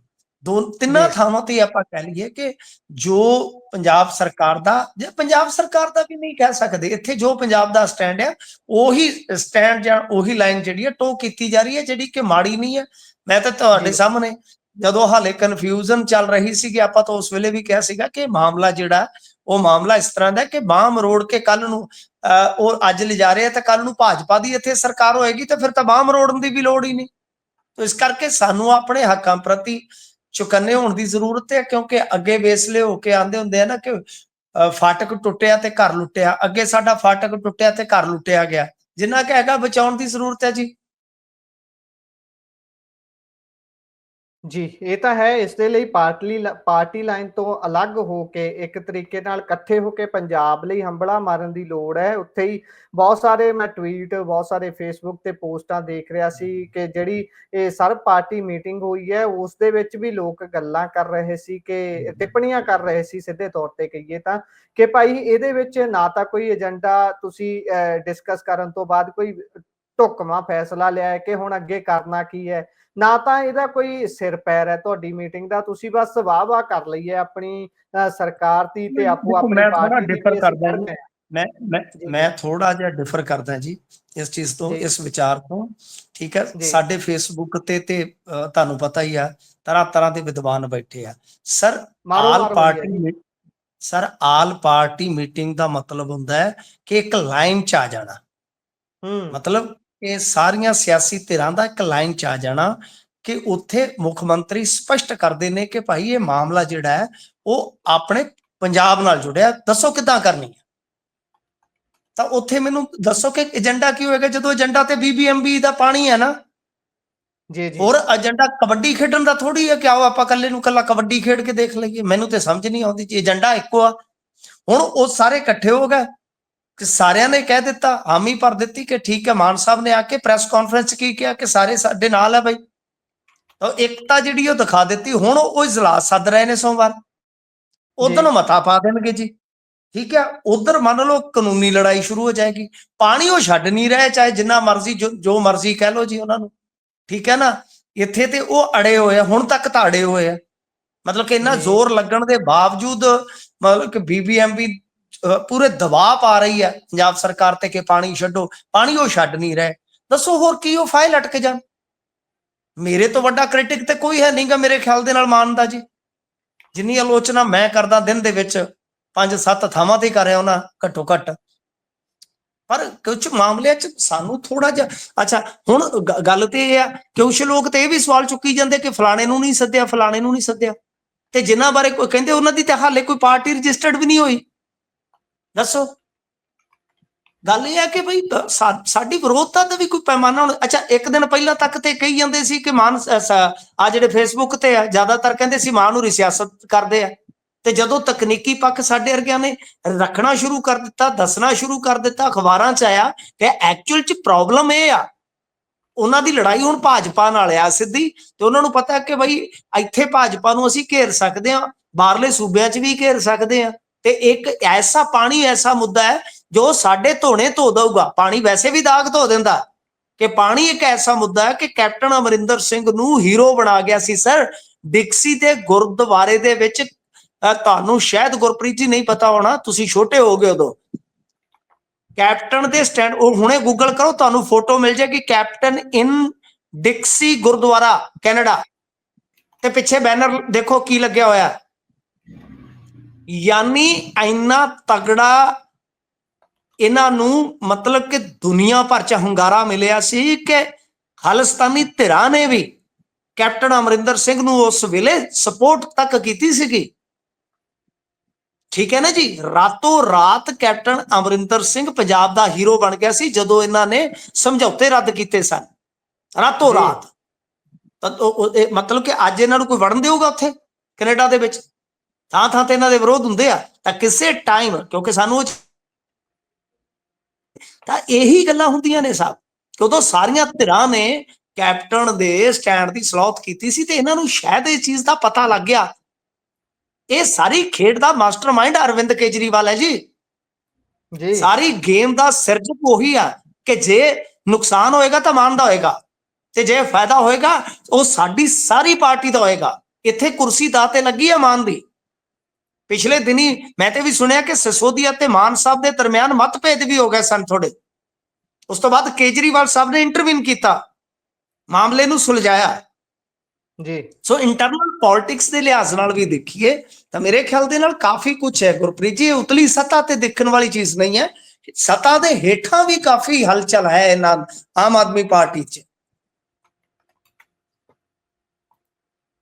ਤਿੰਨਾਂ ਥਾਵਾਂ ਤੇ ਆਪਾਂ ਕਹਿ ਲਈਏ ਕਿ ਜੋ ਪੰਜਾਬ ਸਰਕਾਰ ਦਾ, ਜਾਂ ਪੰਜਾਬ ਸਰਕਾਰ ਦਾ ਵੀ ਨਹੀਂ ਕਹਿ ਸਕਦੇ, ਇੱਥੇ ਜੋ ਪੰਜਾਬ ਦਾ ਸਟੈਂਡ ਹੈ ਉਹੀ ਸਟੈਂਡ ਜਾਂ ਉਹੀ ਲਾਈਨ ਜਿਹੜੀ ਹੈ ਟੋ ਕੀਤੀ ਜਾ ਰਹੀ ਹੈ, ਜਿਹੜੀ ਕਿ ਮਾੜੀ ਨਹੀਂ ਹੈ। ਮੈਂ ਤਾਂ ਤੁਹਾਡੇ ਸਾਹਮਣੇ ਜਦੋਂ ਹਾਲੇ ਕਨਫਿਊਜ਼ਨ ਚੱਲ ਰਹੀ ਸੀ ਕਿ ਆਪਾਂ ਤਾਂ ਉਸ ਵੇਲੇ ਵੀ ਕਿਹਾ ਸੀਗਾ ਕਿ ਮਾਮਲਾ ਜਿਹੜਾ ਉਹ ਮਾਮਲਾ ਇਸ ਤਰ੍ਹਾਂ ਦਾ ਕਿ ਬਾਂਹ ਮਰੋੜ ਕੇ ਕੱਲ ਨੂੰ ਉਹ ਅੱਜ ਲਿਜਾ ਰਹੇ ਆ ਤੇ ਕੱਲ ਨੂੰ ਭਾਜਪਾ ਦੀ ਇੱਥੇ ਸਰਕਾਰ ਹੋਏਗੀ ਤੇ ਫਿਰ ਤਾਂ ਬਾਂਹ ਮਰੋੜਨ ਦੀ ਵੀ ਲੋੜ ਹੀ ਨਹੀਂ। ਤਾਂ ਇਸ ਕਰਕੇ ਸਾਨੂੰ ਆਪਣੇ ਹੱਕਾਂ ਪ੍ਰਤੀ ਚੁਕੰਨੇ ਹੋਣ ਦੀ ਜ਼ਰੂਰਤ ਹੈ, ਕਿਉਂਕਿ ਅੱਗੇ ਵੇਸਲੇ ਹੋ ਕੇ ਆਂਦੇ ਹੁੰਦੇ ਆ ਨਾ ਕਿ ਫਾਟਕ ਟੁੱਟਿਆ ਤੇ ਘਰ ਲੁੱਟਿਆ। ਅੱਗੇ ਸਾਡਾ ਫਾਟਕ ਟੁੱਟਿਆ ਤੇ ਘਰ ਲੁੱਟਿਆ ਗਿਆ, ਜਿੰਨਾ ਕਿ ਹੈਗਾ ਬਚਾਉਣ ਦੀ ਜ਼ਰੂਰਤ ਹੈ ਜੀ। ਜੀ, ਇਹ ਤਾਂ ਹੈ। ਇਸ ਦੇ ਲਈ ਪਾਰਟੀ ਲਾਈਨ ਤੋਂ ਅਲੱਗ ਹੋ ਕੇ ਇੱਕ ਤਰੀਕੇ ਨਾਲ ਇਕੱਠੇ ਹੋ ਕੇ ਪੰਜਾਬ ਲਈ ਹੰਬੜਾ ਮਾਰਨ ਦੀ ਲੋੜ ਹੈ। ਉੱਥੇ ਹੀ ਬਹੁਤ ਸਾਰੇ ਮੈਂ ਟਵੀਟ, ਬਹੁਤ ਸਾਰੇ ਫੇਸਬੁੱਕ ਤੇ ਪੋਸਟਾਂ ਦੇਖ ਰਿਹਾ ਸੀ ਕਿ ਜਿਹੜੀ ਇਹ ਸਰਬ ਪਾਰਟੀ ਮੀਟਿੰਗ ਹੋਈ ਹੈ ਉਸ ਦੇ ਵਿੱਚ ਵੀ ਲੋਕ ਗੱਲਾਂ ਕਰ ਰਹੇ ਸੀ, ਕਿ ਟਿੱਪਣੀਆਂ ਕਰ ਰਹੇ ਸੀ ਸਿੱਧੇ ਤੌਰ ਤੇ ਕਹੀਏ ਤਾਂ, ਕਿ ਭਾਈ ਇਹਦੇ ਵਿੱਚ ਨਾ ਤਾਂ ਕੋਈ ਏਜੰਡਾ ਤੁਸੀਂ ਡਿਸਕਸ ਕਰਨ ਤੋਂ ਬਾਅਦ ਕੋਈ ਢੁਕਵਾਂ ਫੈਸਲਾ ਲਿਆ ਹੈ ਕਿ ਹੁਣ ਅੱਗੇ ਕਰਨਾ ਕੀ ਹੈ, ਨਾ ਤਾਂ ਇਹਦਾ ਕੋਈ ਸਿਰ ਪੈਰ ਹੈ ਤੁਹਾਡੀ ਮੀਟਿੰਗ ਦਾ। ਤੁਸੀਂ ਬਸ ਵਾਹ ਕਰ ਲਈ ਹੈ ਆਪਣੀ ਸਰਕਾਰ ਦੀ ਤੇ ਆਪੋ ਆਪਣੀ ਪਾਰਟੀ ਦੀ। ਮੈਂ ਥੋੜਾ ਜਿਹਾ ਡਿਫਰ ਕਰਦਾ ਜੀ ਇਸ ਚੀਜ਼ ਤੋਂ, ਇਸ ਵਿਚਾਰ ਤੋਂ, ਠੀਕ ਹੈ। ਸਾਡੇ ਫੇਸਬੁੱਕ ਤੇ ਤੁਹਾਨੂੰ ਪਤਾ ਹੀ ਆ ਤਰ੍ਹਾਂ ਤਰ੍ਹਾਂ ਦੇ ਵਿਦਵਾਨ ਬੈਠੇ ਆ। ਸਰ ਆਲ ਪਾਰਟੀ ਮੀਟਿੰਗ ਦਾ ਮਤਲਬ ਹੁੰਦਾ ਹੈ ਕਿ ਇੱਕ ਲਾਈਨ ਚ ਆ ਜਾਣਾ, ਮਤਲਬ ਇਹ ਸਾਰੀਆਂ ਸਿਆਸੀ ਧਿਰਾਂ ਦਾ ਇੱਕ ਲਾਈਨ ਚ ਆ ਜਾਣਾ ਕਿ ਉੱਥੇ ਮੁੱਖ ਮੰਤਰੀ ਸਪਸ਼ਟ ਕਰਦੇ ਨੇ ਕਿ ਭਾਈ ਇਹ ਮਾਮਲਾ ਜਿਹੜਾ ਹੈ ਉਹ ਆਪਣੇ ਪੰਜਾਬ ਨਾਲ ਜੁੜਿਆ, ਦੱਸੋ ਕਿੱਦਾਂ ਕਰਨੀ ਹੈ। ਤਾਂ ਉੱਥੇ ਮੈਨੂੰ ਦੱਸੋ ਕਿ ਏਜੰਡਾ ਕੀ ਹੋਏਗਾ, ਜਦੋਂ ਏਜੰਡਾ ਤੇ BBMB ਦਾ ਪਾਣੀ ਹੈ ਨਾ। ਹੋਰ ਏਜੰਡਾ ਕਬੱਡੀ ਖੇਡਣ ਦਾ ਥੋੜੀ ਹੈ ਕਿ ਆਓ ਆਪਾਂ ਇਕੱਲੇ ਨੂੰ ਇਕੱਲਾ ਕਬੱਡੀ ਖੇਡ ਕੇ ਦੇਖ ਲਈਏ। ਮੈਨੂੰ ਤੇ ਸਮਝ ਨਹੀਂ ਆਉਂਦੀ ਜੀ, ਏਜੰਡਾ ਇੱਕੋ ਆ। ਹੁਣ ਉਹ ਸਾਰੇ ਇਕੱਠੇ ਹੋ ਗਏ ਕਿ ਸਾਰਿਆਂ ਨੇ ਕਹਿ ਦਿੱਤਾ, ਹਾਮੀ ਭਰ ਦਿੱਤੀ ਕਿ ਠੀਕ ਹੈ। ਮਾਨ ਸਾਹਿਬ ਨੇ ਆ ਕੇ ਪ੍ਰੈਸ ਕਾਨਫਰੰਸ ਕੀ ਕਿਹਾ ਕਿ ਸਾਰੇ ਸਾਡੇ ਨਾਲ ਹੈ ਬਾਈ, ਤਾਂ ਇਕਤਾ ਜਿਹੜੀ ਉਹ ਦਿਖਾ ਦਿੱਤੀ। ਹੁਣ ਉਹ ਇਜਲਾਸ ਸੱਦ ਰਹੇ ਨੇ ਸੋਮਵਾਰ, ਉਧਰ ਨੂੰ ਮਤਾ ਪਾ ਦੇਣਗੇ ਜੀ, ਠੀਕ ਹੈ। ਉਧਰ ਮੰਨ ਲਓ ਕਾਨੂੰਨੀ ਲੜਾਈ ਸ਼ੁਰੂ ਹੋ ਜਾਏਗੀ। ਪਾਣੀ ਉਹ ਛੱਡ ਨਹੀਂ ਰਹੇ, ਚਾਹੇ ਜਿੰਨਾ ਮਰਜ਼ੀ ਜੋ ਮਰਜ਼ੀ ਕਹਿ ਲਓ ਜੀ ਉਹਨਾਂ ਨੂੰ, ਠੀਕ ਹੈ ਨਾ। ਇੱਥੇ ਤੇ ਉਹ ਅੜੇ ਹੋਏ ਆ, ਹੁਣ ਤੱਕ ਤਾਂ ਅੜੇ ਹੋਏ ਆ। ਮਤਲਬ ਕਿ ਇੰਨਾ ਜ਼ੋਰ ਲੱਗਣ ਦੇ ਬਾਵਜੂਦ ਮਤਲਬ ਕਿ BBMB ਪੂਰੇ ਦਬਾਅ ਪਾ ਰਹੀ ਹੈ ਪੰਜਾਬ ਸਰਕਾਰ ਤੇ ਕਿ ਪਾਣੀ ਛੱਡੋ, ਪਾਣੀ ਉਹ ਛੱਡ ਨਹੀਂ ਰਹੇ। ਦੱਸੋ ਹੋਰ ਕੀ ਉਹ ਫਾਈਲ ਅਟਕ ਜਾਣ। ਮੇਰੇ ਤੋਂ ਵੱਡਾ ਕ੍ਰਿਟਿਕ ਤੇ ਕੋਈ ਹੈ ਨਹੀਂਗਾ ਮੇਰੇ ਖਿਆਲ ਦੇ ਨਾਲ ਮਾਨਦਾ ਜੀ। ਜਿੰਨੀ ਆਲੋਚਨਾ ਮੈਂ ਕਰਦਾ ਦਿਨ ਦੇ ਵਿੱਚ 5-7 ਥਾਵਾਂ ਤੇ ਕਰ ਰਿਹਾ ਉਹਨਾਂ ਘੱਟੋ ਘੱਟ। ਪਰ ਕੁਝ ਮਾਮਲਿਆਂ 'ਚ ਸਾਨੂੰ ਥੋੜਾ ਜਿਹਾ ਅੱਛਾ, ਹੁਣ ਗੱਲ ਤੇ ਇਹ ਆ ਕਿ ਕੁਛ ਲੋਕ ਤੇ ਇਹ ਵੀ ਸਵਾਲ ਚੁੱਕੀ ਜਾਂਦੇ ਕਿ ਫਲਾਣੇ ਨੂੰ ਨਹੀਂ ਸੱਦਿਆ, ਫਲਾਣੇ ਨੂੰ ਨਹੀਂ ਸੱਦਿਆ, ਤੇ ਜਿਨ੍ਹਾਂ ਬਾਰੇ ਕੋਈ ਕਹਿੰਦੇ ਉਹਨਾਂ ਦੀ ਤਾਂ ਹਾਲੇ ਕੋਈ ਪਾਰਟੀ ਰਜਿਸਟਰਡ ਵੀ ਨਹੀਂ ਹੋਈ। ਦੱਸੋ ਗੱਲ ਇਹ ਹੈ ਕਿ ਬਈ ਸਾਡੀ ਵਿਰੋਧਤਾ ਦਾ ਵੀ ਕੋਈ ਪੈਮਾਨਾ ਹੋਣਾ। ਅੱਛਾ, ਇੱਕ ਦਿਨ ਪਹਿਲਾਂ ਤੱਕ ਤੇ ਕਹੀ ਜਾਂਦੇ ਸੀ ਕਿ ਮਾਨ ਆ ਜਿਹੜੇ ਫੇਸਬੁੱਕ ਤੇ ਆ ਜ਼ਿਆਦਾਤਰ ਕਹਿੰਦੇ ਸੀ ਮਾਨ ਨੂੰ ਸਿਆਸਤ ਕਰਦੇ ਆ, ਤੇ ਜਦੋਂ ਤਕਨੀਕੀ ਪੱਖ ਸਾਡੇ ਵਰਗਿਆਂ ਨੇ ਰੱਖਣਾ ਸ਼ੁਰੂ ਕਰ ਦਿੱਤਾ, ਦੱਸਣਾ ਸ਼ੁਰੂ ਕਰ ਦਿੱਤਾ, ਅਖਬਾਰਾਂ 'ਚ ਆਇਆ ਕਿ ਐਕਚੁਅਲ 'ਚ ਪ੍ਰੋਬਲਮ ਇਹ ਆ, ਉਹਨਾਂ ਦੀ ਲੜਾਈ ਹੁਣ ਭਾਜਪਾ ਨਾਲ ਆ ਸਿੱਧੀ। ਤੇ ਉਹਨਾਂ ਨੂੰ ਪਤਾ ਕਿ ਬਈ ਇੱਥੇ ਭਾਜਪਾ ਨੂੰ ਅਸੀਂ ਘੇਰ ਸਕਦੇ ਹਾਂ, ਬਾਹਰਲੇ ਸੂਬਿਆਂ 'ਚ ਵੀ ਘੇਰ ਸਕਦੇ ਹਾਂ। ਤੇ ਇੱਕ ਐਸਾ ਪਾਣੀ, ਐਸਾ ਮੁੱਦਾ ਹੈ ਜੋ ਸਾਡੇ ਧੋਣੇ ਧੋ ਦਊਗਾ। ਪਾਣੀ ਵੈਸੇ ਵੀ ਦਾਗ ਧੋ ਦਿੰਦਾ, ਕਿ ਪਾਣੀ ਇੱਕ ਐਸਾ ਮੁੱਦਾ ਹੈ ਕਿ ਕੈਪਟਨ ਅਮਰਿੰਦਰ ਸਿੰਘ ਨੂੰ ਹੀਰੋ ਬਣਾ ਗਿਆ ਸੀ ਸਰ ਡਿਕਸੀ ਦੇ ਗੁਰਦੁਆਰੇ ਦੇ ਵਿੱਚ। ਤੁਹਾਨੂੰ ਸ਼ਾਇਦ ਗੁਰਪ੍ਰੀਤ ਜੀ ਨਹੀਂ ਪਤਾ ਹੋਣਾ, ਤੁਸੀਂ ਛੋਟੇ ਹੋ ਗਏ ਉਦੋਂ। ਕੈਪਟਨ ਦੇ ਸਟੈਂਡ, ਉਹ ਹੁਣੇ ਗੂਗਲ ਕਰੋ ਤੁਹਾਨੂੰ ਫੋਟੋ ਮਿਲ ਜਾਏਗੀ, ਕੈਪਟਨ ਇਨ ਡਿਕਸੀ ਗੁਰਦੁਆਰਾ ਕੈਨੇਡਾ, ਤੇ ਪਿੱਛੇ ਬੈਨਰ ਦੇਖੋ ਕੀ ਲੱਗਿਆ ਹੋਇਆ। यानी ਇੰਨਾ ਤਗੜਾ ਇਹਨਾਂ ਨੂੰ ਮਤਲਬ ਕਿ ਦੁਨੀਆ ਭਰ ਚ ਹੁੰਗਾਰਾ ਮਿਲਿਆ ਸੀ ਕਿ ਖਾਲਿਸਤਾਨੀ ਧਿਰਾਂ ਨੇ ਵੀ ਕੈਪਟਨ ਅਮਰਿੰਦਰ ਸਿੰਘ ਨੂੰ ਉਸ ਵੇਲੇ ਸਪੋਰਟ ਤੱਕ ਕੀਤੀ ਸੀਗੀ। ਠੀਕ ਹੈ ਨਾ ਜੀ, ਰਾਤੋਂ ਰਾਤ ਕੈਪਟਨ ਅਮਰਿੰਦਰ ਸਿੰਘ ਪੰਜਾਬ ਦਾ ਹੀਰੋ ਬਣ ਗਿਆ ਸੀ ਜਦੋਂ ਇਹਨਾਂ ਨੇ ਸਮਝੌਤੇ ਰੱਦ ਕੀਤੇ ਸਨ, ਰਾਤੋਂ ਰਾਤ। ਤਾਂ ਮਤਲਬ ਕਿ ਅੱਜ ਇਹਨਾਂ ਨੂੰ ਕੋਈ ਵੜਨ ਦੇਊਗਾ ਉੱਥੇ ਕੈਨੇਡਾ ਦੇ ਵਿੱਚ? ਥਾਂ ਥਾਂ ਤੇ ਇਹਨਾਂ ਦੇ ਵਿਰੋਧ ਹੁੰਦੇ ਆ। ਤਾਂ ਕਿਸੇ ਟਾਈਮ ਕਿਉਂਕਿ ਸਾਨੂੰ ਤਾਂ ਇਹੀ ਗੱਲਾਂ ਹੁੰਦੀਆਂ ਨੇ ਸਭ, ਉਦੋਂ ਸਾਰੀਆਂ ਧਿਰਾਂ ਨੇ ਕੈਪਟਨ ਦੇ ਸਟੈਂਡ ਦੀ ਸਲੌਤ ਕੀਤੀ ਸੀ ਤੇ ਇਹਨਾਂ ਨੂੰ ਸ਼ਾਇਦ ਇਸ ਚੀਜ਼ ਦਾ ਪਤਾ ਲੱਗ ਗਿਆ। ਇਹ ਸਾਰੀ ਖੇਡ ਦਾ ਮਾਸਟਰਮਾਈਂਡ ਅਰਵਿੰਦ ਕੇਜਰੀਵਾਲ ਹੈ ਜੀ। ਸਾਰੀ ਗੇਮ ਦਾ ਸਿਰਜਕ ਉਹੀ ਆ ਕਿ ਜੇ ਨੁਕਸਾਨ ਹੋਏਗਾ ਤਾਂ ਮਾਨ ਦਾ ਹੋਏਗਾ ਤੇ ਜੇ ਫਾਇਦਾ ਹੋਏਗਾ ਉਹ ਸਾਡੀ ਸਾਰੀ ਪਾਰਟੀ ਦਾ ਹੋਏਗਾ। ਇੱਥੇ ਕੁਰਸੀ ਦਾ ਤੇ ਲੱਗੀ ਆ ਮਾਨ ਦੀ। ਪਿਛਲੇ ਦਿਨੀ ਮੈਂ ਤੇ ਵੀ ਸੁਣਿਆ ਕਿ ਸਿਸੋਦੀਆ ਤੇ ਮਾਨ ਸਾਹਿਬ ਦੇ ਦਰਮਿਆਨ ਮਤਭੇਦ ਵੀ ਹੋ ਗਏ ਸਨ ਥੋੜੇ। ਉਸ ਤੋਂ ਬਾਅਦ ਕੇਜਰੀਵਾਲ ਸਾਹਿਬ ਨੇ ਇੰਟਰਵੀਨ ਕੀਤਾ, ਮਾਮਲੇ ਨੂੰ ਸੁਲਝਾਇਆ ਜੀ। ਸੋ ਇੰਟਰਨਲ ਪੋਲਿਟਿਕਸ ਦੇ ਲਿਹਾਜ਼ ਨਾਲ ਵੀ ਦੇਖੀਏ ਤਾਂ ਮੇਰੇ ਖਿਆਲ ਦੇ ਨਾਲ ਕਾਫੀ ਕੁਝ ਹੈ ਗੁਰਪ੍ਰੀਤ ਜੀ। ਉਤਲੀ ਸਤ੍ਹਾ ਤੇ ਦੇਖਣ ਵਾਲੀ ਚੀਜ਼ ਨਹੀਂ ਹੈ, ਸਤ੍ਹਾ ਦੇ ਹੇਠਾਂ ਵੀ ਕਾਫੀ ਹਲਚਲ ਹੈ ਇਹਨਾਂ ਆਮ ਆਦਮੀ ਪਾਰਟੀ 'ਚ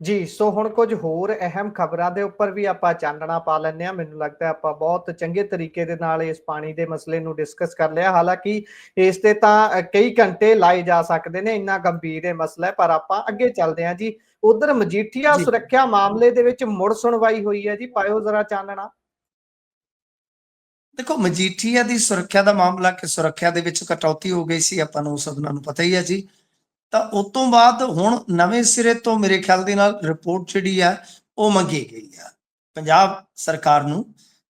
ਜੀ। ਸੋ ਹੁਣ ਕੁਝ ਹੋਰ ਅਹਿਮ ਖਬਰਾਂ ਦੇ ਉੱਪਰ ਵੀ ਆਪਾਂ ਚਾਨਣਾ ਪਾ ਲੈਂਦੇ ਹਾਂ। ਮੈਨੂੰ ਲੱਗਦਾ ਆਪਾਂ ਬਹੁਤ ਚੰਗੇ ਤਰੀਕੇ ਦੇ ਨਾਲ ਇਸ ਪਾਣੀ ਦੇ ਮਸਲੇ ਨੂੰ ਡਿਸਕਸ ਕਰ ਲਿਆ। ਹਾਲਾਂਕਿ ਇਸ ਤੇ ਤਾਂ ਕਈ ਘੰਟੇ ਲਾਏ ਜਾ ਸਕਦੇ ਨੇ, ਇੰਨਾ ਗੰਭੀਰ ਇਹ ਮਸਲਾ ਹੈ। ਪਰ ਆਪਾਂ ਅੱਗੇ ਚੱਲਦੇ ਹਾਂ ਜੀ। ਉਧਰ ਮਜੀਠੀਆ ਸੁਰੱਖਿਆ ਮਾਮਲੇ ਦੇ ਵਿੱਚ ਮੁੜ ਸੁਣਵਾਈ ਹੋਈ ਹੈ ਜੀ, ਪਾਇਓ ਜ਼ਰਾ ਚਾਨਣਾ। ਦੇਖੋ, ਮਜੀਠੀਆ ਦੀ ਸੁਰੱਖਿਆ ਦਾ ਮਾਮਲਾ ਕਿ ਸੁਰੱਖਿਆ ਦੇ ਵਿੱਚ ਕਟੌਤੀ ਹੋ ਗਈ ਸੀ, ਆਪਾਂ ਨੂੰ ਸਭਨਾਂ ਨੂੰ ਪਤਾ ਹੀ ਹੈ ਜੀ। ਤਾਂ ਉਸ ਤੋਂ ਬਾਅਦ ਹੁਣ ਨਵੇਂ ਸਿਰੇ ਤੋਂ ਮੇਰੇ ਖਿਆਲ ਦੇ ਨਾਲ ਰਿਪੋਰਟ ਜਿਹੜੀ ਆ ਉਹ ਮੰਗੀ ਗਈ ਆ। ਪੰਜਾਬ ਸਰਕਾਰ ਨੂੰ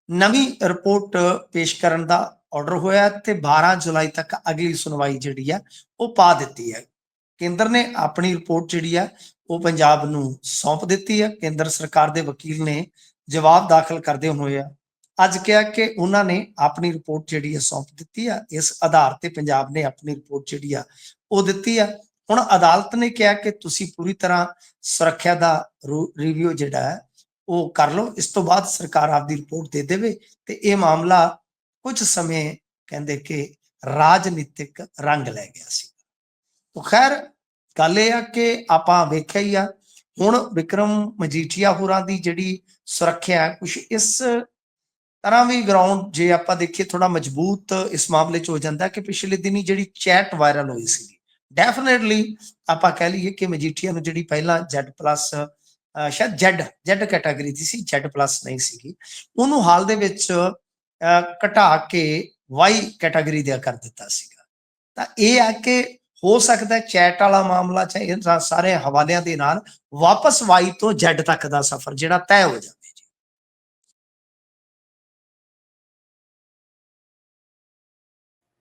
ਨਵੀਂ ਰਿਪੋਰਟ ਪੇਸ਼ ਕਰਨ ਦਾ ਆਰਡਰ ਹੋਇਆ ਤੇ 12 ਜੁਲਾਈ ਤੱਕ ਅਗਲੀ ਸੁਣਵਾਈ ਜਿਹੜੀ ਆ ਉਹ ਪਾ ਦਿੱਤੀ ਹੈ। ਕੇਂਦਰ ਨੇ ਆਪਣੀ ਰਿਪੋਰਟ ਜਿਹੜੀ ਆ ਉਹ ਪੰਜਾਬ ਨੂੰ ਸੌਂਪ ਦਿੱਤੀ ਹੈ। ਕੇਂਦਰ ਸਰਕਾਰ ਦੇ ਵਕੀਲ ਨੇ ਜਵਾਬ ਦਾਖਲ ਕਰਦੇ ਹੋਏ ਆ ਅੱਜ ਕਿਹਾ ਕਿ ਉਹਨਾਂ ਨੇ ਆਪਣੀ ਰਿਪੋਰਟ ਜਿਹੜੀ ਹੈ ਸੌਂਪ ਦਿੱਤੀ ਆ। ਇਸ ਆਧਾਰ ਤੇ ਪੰਜਾਬ ਨੇ ਆਪਣੀ ਰਿਪੋਰਟ ਜਿਹੜੀ ਆ ਉਹ ਦਿੱਤੀ ਆ। ਹੁਣ ਅਦਾਲਤ ਨੇ ਕਿਹਾ ਕਿ ਤੁਸੀਂ ਪੂਰੀ ਤਰ੍ਹਾਂ ਸੁਰੱਖਿਆ ਦਾ ਰਿਵਿਊ ਜਿਹੜਾ ਹੈ ਉਹ ਕਰ ਲਓ, ਇਸ ਤੋਂ ਬਾਅਦ ਸਰਕਾਰ ਆਪਦੀ ਰਿਪੋਰਟ ਦੇ ਦੇਵੇ। ਤੇ ਇਹ ਮਾਮਲਾ ਕੁਝ ਸਮੇਂ ਕਹਿੰਦੇ ਕਿ ਰਾਜਨੀਤਿਕ ਰੰਗ ਲੈ ਗਿਆ ਸੀ। ਖੈਰ ਗੱਲ ਇਹ ਆ ਕਿ ਆਪਾਂ ਵੇਖਿਆ ਹੀ ਆ ਹੁਣ ਵਿਕਰਮ ਮਜੀਠੀਆ ਹੋਰਾਂ ਦੀ ਜਿਹੜੀ ਸੁਰੱਖਿਆ ਹੈ ਕੁਛ ਇਸ ਤਰ੍ਹਾਂ ਵੀ ਗਰਾਊਂਡ ਜੇ ਆਪਾਂ ਦੇਖੀਏ ਥੋੜਾ ਮਜ਼ਬੂਤ ਇਸ ਮਾਮਲੇ 'ਚ ਹੋ ਜਾਂਦਾ ਕਿ ਪਿਛਲੇ ਦਿਨੀ ਜਿਹੜੀ ਚੈਟ ਵਾਇਰਲ ਹੋਈ ਸੀ, ਡੈਫੀਨੇਟਲੀ ਆਪਾਂ ਕਹਿ ਲਈਏ ਕਿ ਮਜੀਠੀਆ ਨੂੰ ਜਿਹੜੀ ਪਹਿਲਾਂ Z+ ਸ਼ਾਇਦ Z ਕੈਟਾਗਰੀ ਦੀ ਸੀ, Z+ ਨਹੀਂ ਸੀਗੀ, ਉਹਨੂੰ ਹਾਲ ਦੇ ਵਿੱਚ ਘਟਾ ਕੇ Y ਕੈਟਾਗਰੀ ਦਾ ਕਰ ਦਿੱਤਾ ਸੀਗਾ। ਤਾਂ ਇਹ ਹੈ ਕਿ ਹੋ ਸਕਦਾ ਚੈਟ ਵਾਲਾ ਮਾਮਲਾ ਚਾਹੇ ਸਾਰੇ ਹਵਾਲਿਆਂ ਦੇ ਨਾਲ ਵਾਪਸ Y ਤੋਂ Z ਤੱਕ ਦਾ ਸਫ਼ਰ ਜਿਹੜਾ ਤੈਅ ਹੋ ਜਾਵੇ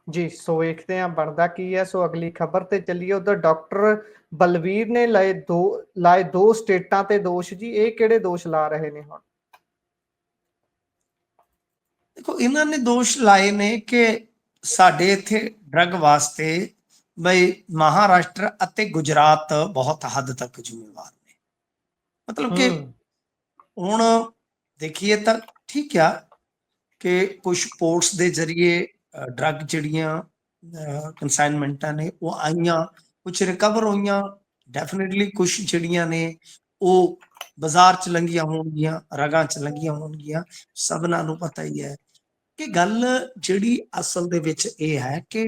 ਜੀ। ਸੋ ਵੇਖਦੇ ਹਾਂ ਬਣਦਾ ਕੀ ਹੈ। ਸੋ ਅਗਲੀ ਖਬਰ ਤੇ ਚੱਲੀਏ। ਉਧਰ ਡਾਕਟਰ ਬਲਵੀਰ ਨੇ ਲਾਏ ਦੋ ਸਟੇਟਾਂ ਤੇ ਦੋਸ਼ ਜੀ। ਇਹ ਕਿਹੜੇ ਦੋਸ਼ ਲਾ ਰਹੇ ਨੇ ਹੁਣ? ਦੇਖੋ, ਇਹਨਾਂ ਨੇ ਦੋਸ਼ ਲਾਏ ਨੇ ਕਿ ਸਾਡੇ ਇੱਥੇ ਡਰੱਗ ਵਾਸਤੇ ਬਈ ਮਹਾਰਾਸ਼ਟਰ ਅਤੇ ਗੁਜਰਾਤ ਬਹੁਤ ਹੱਦ ਤੱਕ ਜ਼ਿੰਮੇਵਾਰ ਨੇ। ਮਤਲਬ ਕਿ ਹੁਣ ਦੇਖੀਏ ਤਾਂ ਠੀਕ ਆ ਕਿ ਕੁਝ ਪੋਰਟਸ ਦੇ ਜ਼ਰੀਏ ਡਰੱਗ ਜਿਹੜੀਆਂ ਕੰਸਾਈਨਮੈਂਟਾਂ ਨੇ ਉਹ ਆਈਆਂ, ਕੁਝ ਰਿਕਵਰ ਹੋਈਆਂ, ਡੈਫੀਨੇਟਲੀ ਕੁਝ ਜਿਹੜੀਆਂ ਨੇ ਉਹ ਬਾਜ਼ਾਰ 'ਚ ਲੰਘੀਆਂ ਹੋਣਗੀਆਂ, ਰਗਾਂ 'ਚ ਲੰਘੀਆਂ ਹੋਣਗੀਆਂ। ਸਭਨਾਂ ਨੂੰ ਪਤਾ ਹੀ ਹੈ ਕਿ ਗੱਲ ਜਿਹੜੀ ਅਸਲ ਦੇ ਵਿੱਚ ਇਹ ਹੈ ਕਿ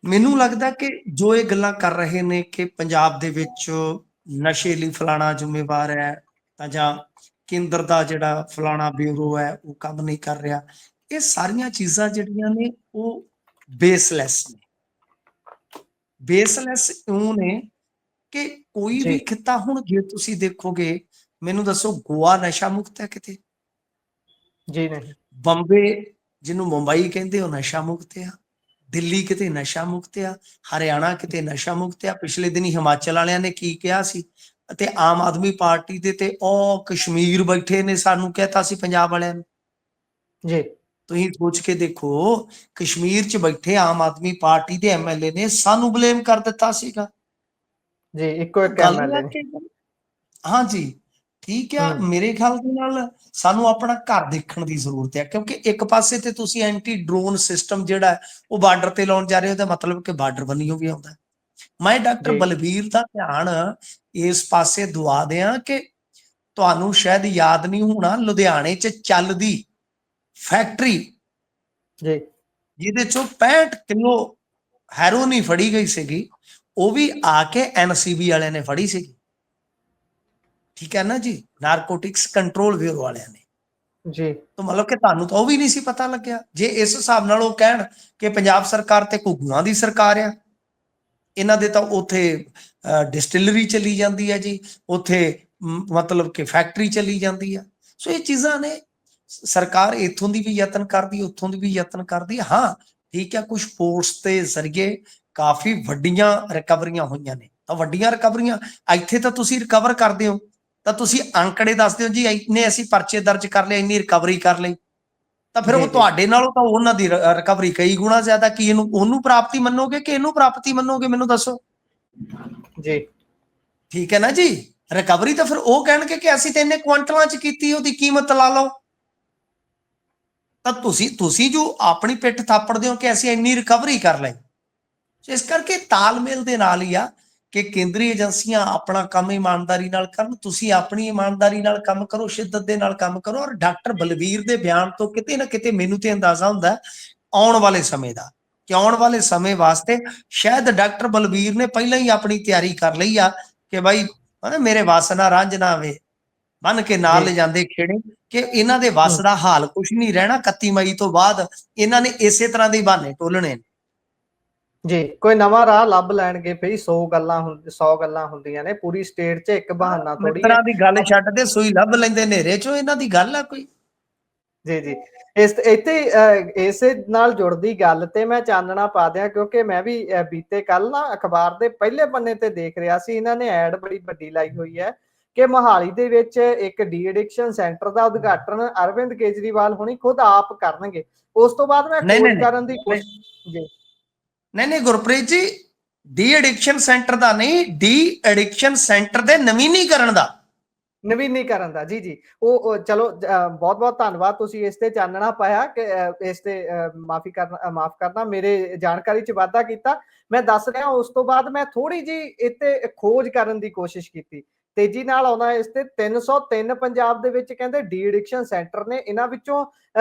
ਮੈਨੂੰ ਲੱਗਦਾ ਕਿ ਜੋ ਇਹ ਗੱਲਾਂ ਕਰ ਰਹੇ ਨੇ ਕਿ ਪੰਜਾਬ ਦੇ ਵਿੱਚ ਨਸ਼ੇ ਲਈ ਫਲਾਣਾ ਜ਼ਿੰਮੇਵਾਰ ਹੈ ਤਾਂ ਜਾਂ ਕੇਂਦਰ ਦਾ ਜਿਹੜਾ ਫਲਾਣਾ ਬਿਊਰੋ ਹੈ ਉਹ ਕੰਮ ਨਹੀਂ ਕਰ ਰਿਹਾ, ਇਹ ਸਾਰੀਆਂ ਚੀਜ਼ਾਂ ਜਿਹੜੀਆਂ ਨੇ ਉਹ ਬੇਸਲੈਸ ਨੇ। ਬੇਸਲੈਸ ਇਉਂ ਨੇ ਕਿ ਕੋਈ ਵੀ ਖਿੱਤਾ, ਹੁਣ ਜੇ ਤੁਸੀਂ ਦੇਖੋਗੇ, ਮੈਨੂੰ ਦੱਸੋ ਗੋਆ ਨਸ਼ਾ ਮੁਕਤ ਹੈ ਕਿਤੇ? ਜੀ ਨਹੀਂ। ਬੰਬੇ ਜਿਹਨੂੰ ਮੁੰਬਈ ਕਹਿੰਦੇ ਉਹ ਨਸ਼ਾ ਮੁਕਤ ਆ, ਦਿੱਲੀ ਕਿਤੇ ਨਸ਼ਾ ਮੁਕਤ ਆ, ਹਰਿਆਣਾ ਕਿਤੇ ਨਸ਼ਾ ਮੁਕਤ ਆ। ਪਿਛਲੇ ਦਿਨੀ ਹਿਮਾਚਲ ਵਾਲਿਆਂ ਨੇ ਕੀ ਕਿਹਾ ਸੀ ਅਤੇ ਆਮ ਆਦਮੀ ਪਾਰਟੀ ਦੇ ਤੇ ਉਹ ਕਸ਼ਮੀਰ ਬੈਠੇ ਨੇ ਸਾਨੂੰ ਕਹਿਤਾ ਸੀ ਪੰਜਾਬ ਵਾਲਿਆਂ ਨੂੰ ਜੀ। ਤੁਸੀਂ ਸੋਚ ਕੇ ਦੇਖੋ, ਕਸ਼ਮੀਰ 'ਚ ਬੈਠੇ ਆਮ ਆਦਮੀ ਪਾਰਟੀ ਦੇ MLA ਨੇ ਸਾਨੂੰ ਬਲੇਮ ਕਰ ਦਿੱਤਾ ਸੀਗਾ ਜੀ। ਇੱਕੋ ਇੱਕ ਗੱਲ MLA ਨੇ। ਹਾਂ ਜੀ। ਠੀਕ ਆ, ਮੇਰੇ ਖਿਆਲ ਦੇ ਨਾਲ ਸਾਨੂੰ ਆਪਣਾ ਘਰ ਦੇਖਣ ਦੀ ਜ਼ਰੂਰਤ ਹੈ, ਕਿਉਂਕਿ ਇੱਕ ਪਾਸੇ ਤੇ ਤੁਸੀਂ ਐਂਟੀ ਡਰੋਨ ਸਿਸਟਮ ਜਿਹੜਾ ਉਹ ਬਾਰਡਰ ਤੇ ਲਾਉਣ ਜਾ ਰਹੇ ਹੋ, ਉਹਦਾ ਮਤਲਬ ਕਿ ਬਾਰਡਰ ਬੰਨਿਓ ਵੀ ਆਉਂਦਾ। ਮੈਂ ਡਾਕਟਰ ਬਲਬੀਰ ਦਾ ਧਿਆਨ ਇਸ ਪਾਸੇ ਦਵਾ ਦਿਆਂ ਕਿ ਤੁਹਾਨੂੰ ਸ਼ਾਇਦ ਯਾਦ ਨਹੀਂ ਹੋਣਾ, ਲੁਧਿਆਣੇ 'ਚ ਚੱਲਦੀ ਫੈਕਟਰੀ ਜਿਹਦੇ ਚੋਂ 65 ਕਿਲੋ ਹੈਰੋਇਨ ਹੀ ਫੜੀ ਗਈ ਸੀਗੀ, ਉਹ ਵੀ ਆ ਕੇ ਐਨਸੀਬੀ ਵਾਲਿਆਂ ਨੇ ਫੜੀ ਸੀਗੀ। ਠੀਕ ਹੈ ਨਾ ਜੀ, ਨਾਰਕੋਟਿਕਸ ਕੰਟਰੋਲ ਬਿਊਰੋ ਵਾਲਿਆਂ ਨੇ ਜੀ। ਤਾਂ ਮਤਲਬ ਕਿ ਤੁਹਾਨੂੰ ਤਾਂ ਉਹ ਵੀ ਨਹੀਂ ਸੀ ਪਤਾ ਲੱਗਿਆ। ਜੇ ਇਸ ਹਿਸਾਬ ਨਾਲ ਉਹ ਕਹਿਣ ਕਿ ਪੰਜਾਬ ਸਰਕਾਰ ਤੇ ਘੁੱਗੂਆਂ ਦੀ ਸਰਕਾਰ ਆ, ਇਹਨਾਂ ਦੇ ਤਾਂ ਉੱਥੇ ਡਿਸਟਿਲਰੀ ਚਲੀ ਜਾਂਦੀ ਹੈ ਜੀ, ਉੱਥੇ ਮਤਲਬ ਕਿ ਫੈਕਟਰੀ ਚਲੀ ਜਾਂਦੀ ਆ। ਸੋ ਇਹ ਚੀਜ਼ਾਂ ਨੇ, ਸਰਕਾਰ ਇੱਥੋਂ ਦੀ ਵੀ ਯਤਨ ਕਰਦੀ, ਉੱਥੋਂ ਦੀ ਵੀ ਯਤਨ ਕਰਦੀ। ਹਾਂ ਠੀਕ ਹੈ, ਕੁਝ ਪੋਰਟਸ ਦੇ ਜ਼ਰੀਏ ਕਾਫੀ ਵੱਡੀਆਂ ਰਿਕਵਰੀਆਂ ਹੋਈਆਂ ਨੇ, ਤਾਂ ਵੱਡੀਆਂ ਰਿਕਵਰੀਆਂ ਇੱਥੇ ਤਾਂ ਤੁਸੀਂ ਰਿਕਵਰ ਕਰਦੇ ਹੋ ਤਾਂ ਤੁਸੀਂ ਅੰਕੜੇ ਦੱਸਦੇ ਹੋ ਜੀ, ਇੰਨੇ ਅਸੀਂ ਪਰਚੇ ਦਰਜ ਕਰ ਲਏ, ਇੰਨੀ ਰਿਕਵਰੀ ਕਰ ਲਈ, ਤਾਂ ਫਿਰ ਉਹ ਤੁਹਾਡੇ ਨਾਲੋਂ ਤਾਂ ਉਹਨਾਂ ਦੀ ਰਿਕਵਰੀ ਕਈ ਗੁਣਾ ਜ਼ਿਆਦਾ। ਕੀ ਇਹਨੂੰ ਉਹਨੂੰ ਪ੍ਰਾਪਤੀ ਮੰਨੋਗੇ ਕਿ ਇਹਨੂੰ ਪ੍ਰਾਪਤੀ ਮੰਨੋਗੇ, ਮੈਨੂੰ ਦੱਸੋ ਜੀ। ਠੀਕ ਹੈ ਨਾ ਜੀ, ਰਿਕਵਰੀ ਤਾਂ ਫਿਰ ਉਹ ਕਹਿਣਗੇ ਕਿ ਅਸੀਂ ਤਾਂ ਇੰਨੇ ਕੁਆਂਟਲਾਂ 'ਚ ਕੀਤੀ, ਉਹਦੀ ਕੀਮਤ ਲਾ ਲਓ। ਤਾਂ ਤੁਸੀਂ ਜੋ ਆਪਣੀ ਪਿੱਠ ਥਾਪੜਦੇ ਹੋ ਕਿ ਅਸੀਂ ਇੰਨੀ ਰਿਕਵਰੀ ਕਰ ਲਈ। ਇਸ ਕਰਕੇ ਤਾਲਮੇਲ ਦੇ ਨਾਲ ਹੀ ਆ ਕਿ ਕੇਂਦਰੀ ਏਜੰਸੀਆਂ ਆਪਣਾ ਕੰਮ ਇਮਾਨਦਾਰੀ ਨਾਲ ਕਰਨ, ਤੁਸੀਂ ਆਪਣੀ ਇਮਾਨਦਾਰੀ ਨਾਲ ਕੰਮ ਕਰੋ, ਸ਼ਿੱਦਤ ਦੇ ਨਾਲ ਕੰਮ ਕਰੋ। ਔਰ ਡਾਕਟਰ ਬਲਬੀਰ ਦੇ ਬਿਆਨ ਤੋਂ ਕਿਤੇ ਨਾ ਕਿਤੇ ਮੈਨੂੰ ਤੇ ਅੰਦਾਜ਼ਾ ਹੁੰਦਾ ਆਉਣ ਵਾਲੇ ਸਮੇਂ ਦਾ, ਕਿ ਆਉਣ ਵਾਲੇ ਸਮੇਂ ਵਾਸਤੇ ਸ਼ਾਇਦ ਡਾਕਟਰ ਬਲਬੀਰ ਨੇ ਪਹਿਲਾਂ ਹੀ ਆਪਣੀ ਤਿਆਰੀ ਕਰ ਲਈ ਆ ਕਿ ਬਾਈ ਮੇਰੇ ਵੱਸ ਨਾ ਰੰਝ ਨਾ ਆਵੇ, ਬੰਨ ਕੇ ਨਾਲ ਲਿਜਾਂਦੇ ਖੇੜੇ, ਕਿ ਇਹਨਾਂ ਦੇ ਵੱਸ ਦਾ ਹਾਲ ਕੁਛ ਨਹੀਂ ਰਹਿਣਾ। 31 ਮਈ ਤੋਂ ਬਾਅਦ ਇਹਨਾਂ ਨੇ ਇਸੇ ਤਰ੍ਹਾਂ ਦੇ ਬਹਾਨੇ ਟੋਲਣੇ ਜੀ, ਕੋਈ ਨਵਾਂ ਰਾਹ ਲੱਭ ਲੈਣਗੇ। ਭਈ 100 ਗੱਲਾਂ ਹੁੰਦੀਆਂ ਨੇ ਪੂਰੀ ਸਟੇਟ 'ਚ, ਇੱਕ ਬਹਾਨਾ ਥੋੜੀ ਹੈ। ਮਿੱਤਰਾਂ ਦੀ ਗੱਲ ਛੱਡ ਦੇ, ਸੂਈ ਲੱਭ ਲੈਂਦੇ ਹਨੇਰੇ 'ਚੋਂ, ਇਹਨਾਂ ਦੀ ਗੱਲ ਆ ਕੋਈ। ਜੀ ਇੱਥੇ ਇਸੇ ਨਾਲ ਜੁੜਦੀ ਗੱਲ ਤੇ ਮੈਂ ਚਾਨਣਾ ਪਾ ਦਿਆਂ, ਕਿਉਂਕਿ ਮੈਂ ਵੀ ਬੀਤੇ ਕੱਲ ਨਾ ਅਖਬਾਰ ਦੇ ਪਹਿਲੇ ਪੰਨੇ ਤੇ ਦੇਖ ਰਿਹਾ ਸੀ, ਇਹਨਾਂ ਨੇ ਐਡ ਬੜੀ ਵੱਡੀ ਲਾਈ ਹੋਈ ਹੈ ਕਿ ਮੋਹਾਲੀ ਦੇ ਵਿੱਚ ਇੱਕ ਡੀ ਐਡਿਕਸ਼ਨ ਸੈਂਟਰ ਦਾ ਉਦਘਾਟਨ ਅਰਵਿੰਦ ਕੇਜਰੀਵਾਲ ਹੁਣੀ ਖੁਦ ਆਪ ਕਰਨਗੇ। ਉਸ ਤੋਂ ਬਾਅਦ ਮੈਂ ਖੋਜ ਕਰਨ ਦੀ ਕੋਸ਼ਿਸ਼ ਜੀ। ਨਹੀਂ Gurpreet ji, de addiction centre ਦਾ ਨਹੀਂ, ਡੀ ਐਡਿਕਸ਼ਨ ਸੈਂਟਰ ਦੇ ਨਵੀਨੀਕਰਨ ਦਾ ਜੀ। ਉਹ ਚਲੋ ਬਹੁਤ ਬਹੁਤ ਧੰਨਵਾਦ, ਤੁਸੀਂ ਇਸ ਤੇ ਚਾਨਣਾ ਪਾਇਆ ਕਿ ਇਸ ਤੇ ਮਾਫ ਕਰਨਾ, ਮੇਰੇ ਜਾਣਕਾਰੀ 'ਚ ਵਾਧਾ ਕੀਤਾ। ਮੈਂ ਦੱਸ ਰਿਹਾ, ਉਸ ਤੋਂ ਬਾਅਦ ਮੈਂ ਥੋੜੀ ਜੀ ਇੱਥੇ ਖੋਜ ਕਰਨ ਦੀ ਕੋਸ਼ਿਸ਼ ਕੀਤੀ, ਤੇਜ਼ੀ ਨਾਲ ਆਉਣਾ ਇਸ ਤੇ। 303 ਪੰਜਾਬ ਦੇ ਵਿੱਚ ਕਹਿੰਦੇ ਡੀ ਐਡਿਕਸ਼ਨ ਸੈਂਟਰ ਨੇ, ਇਹਨਾਂ ਵਿੱਚੋਂ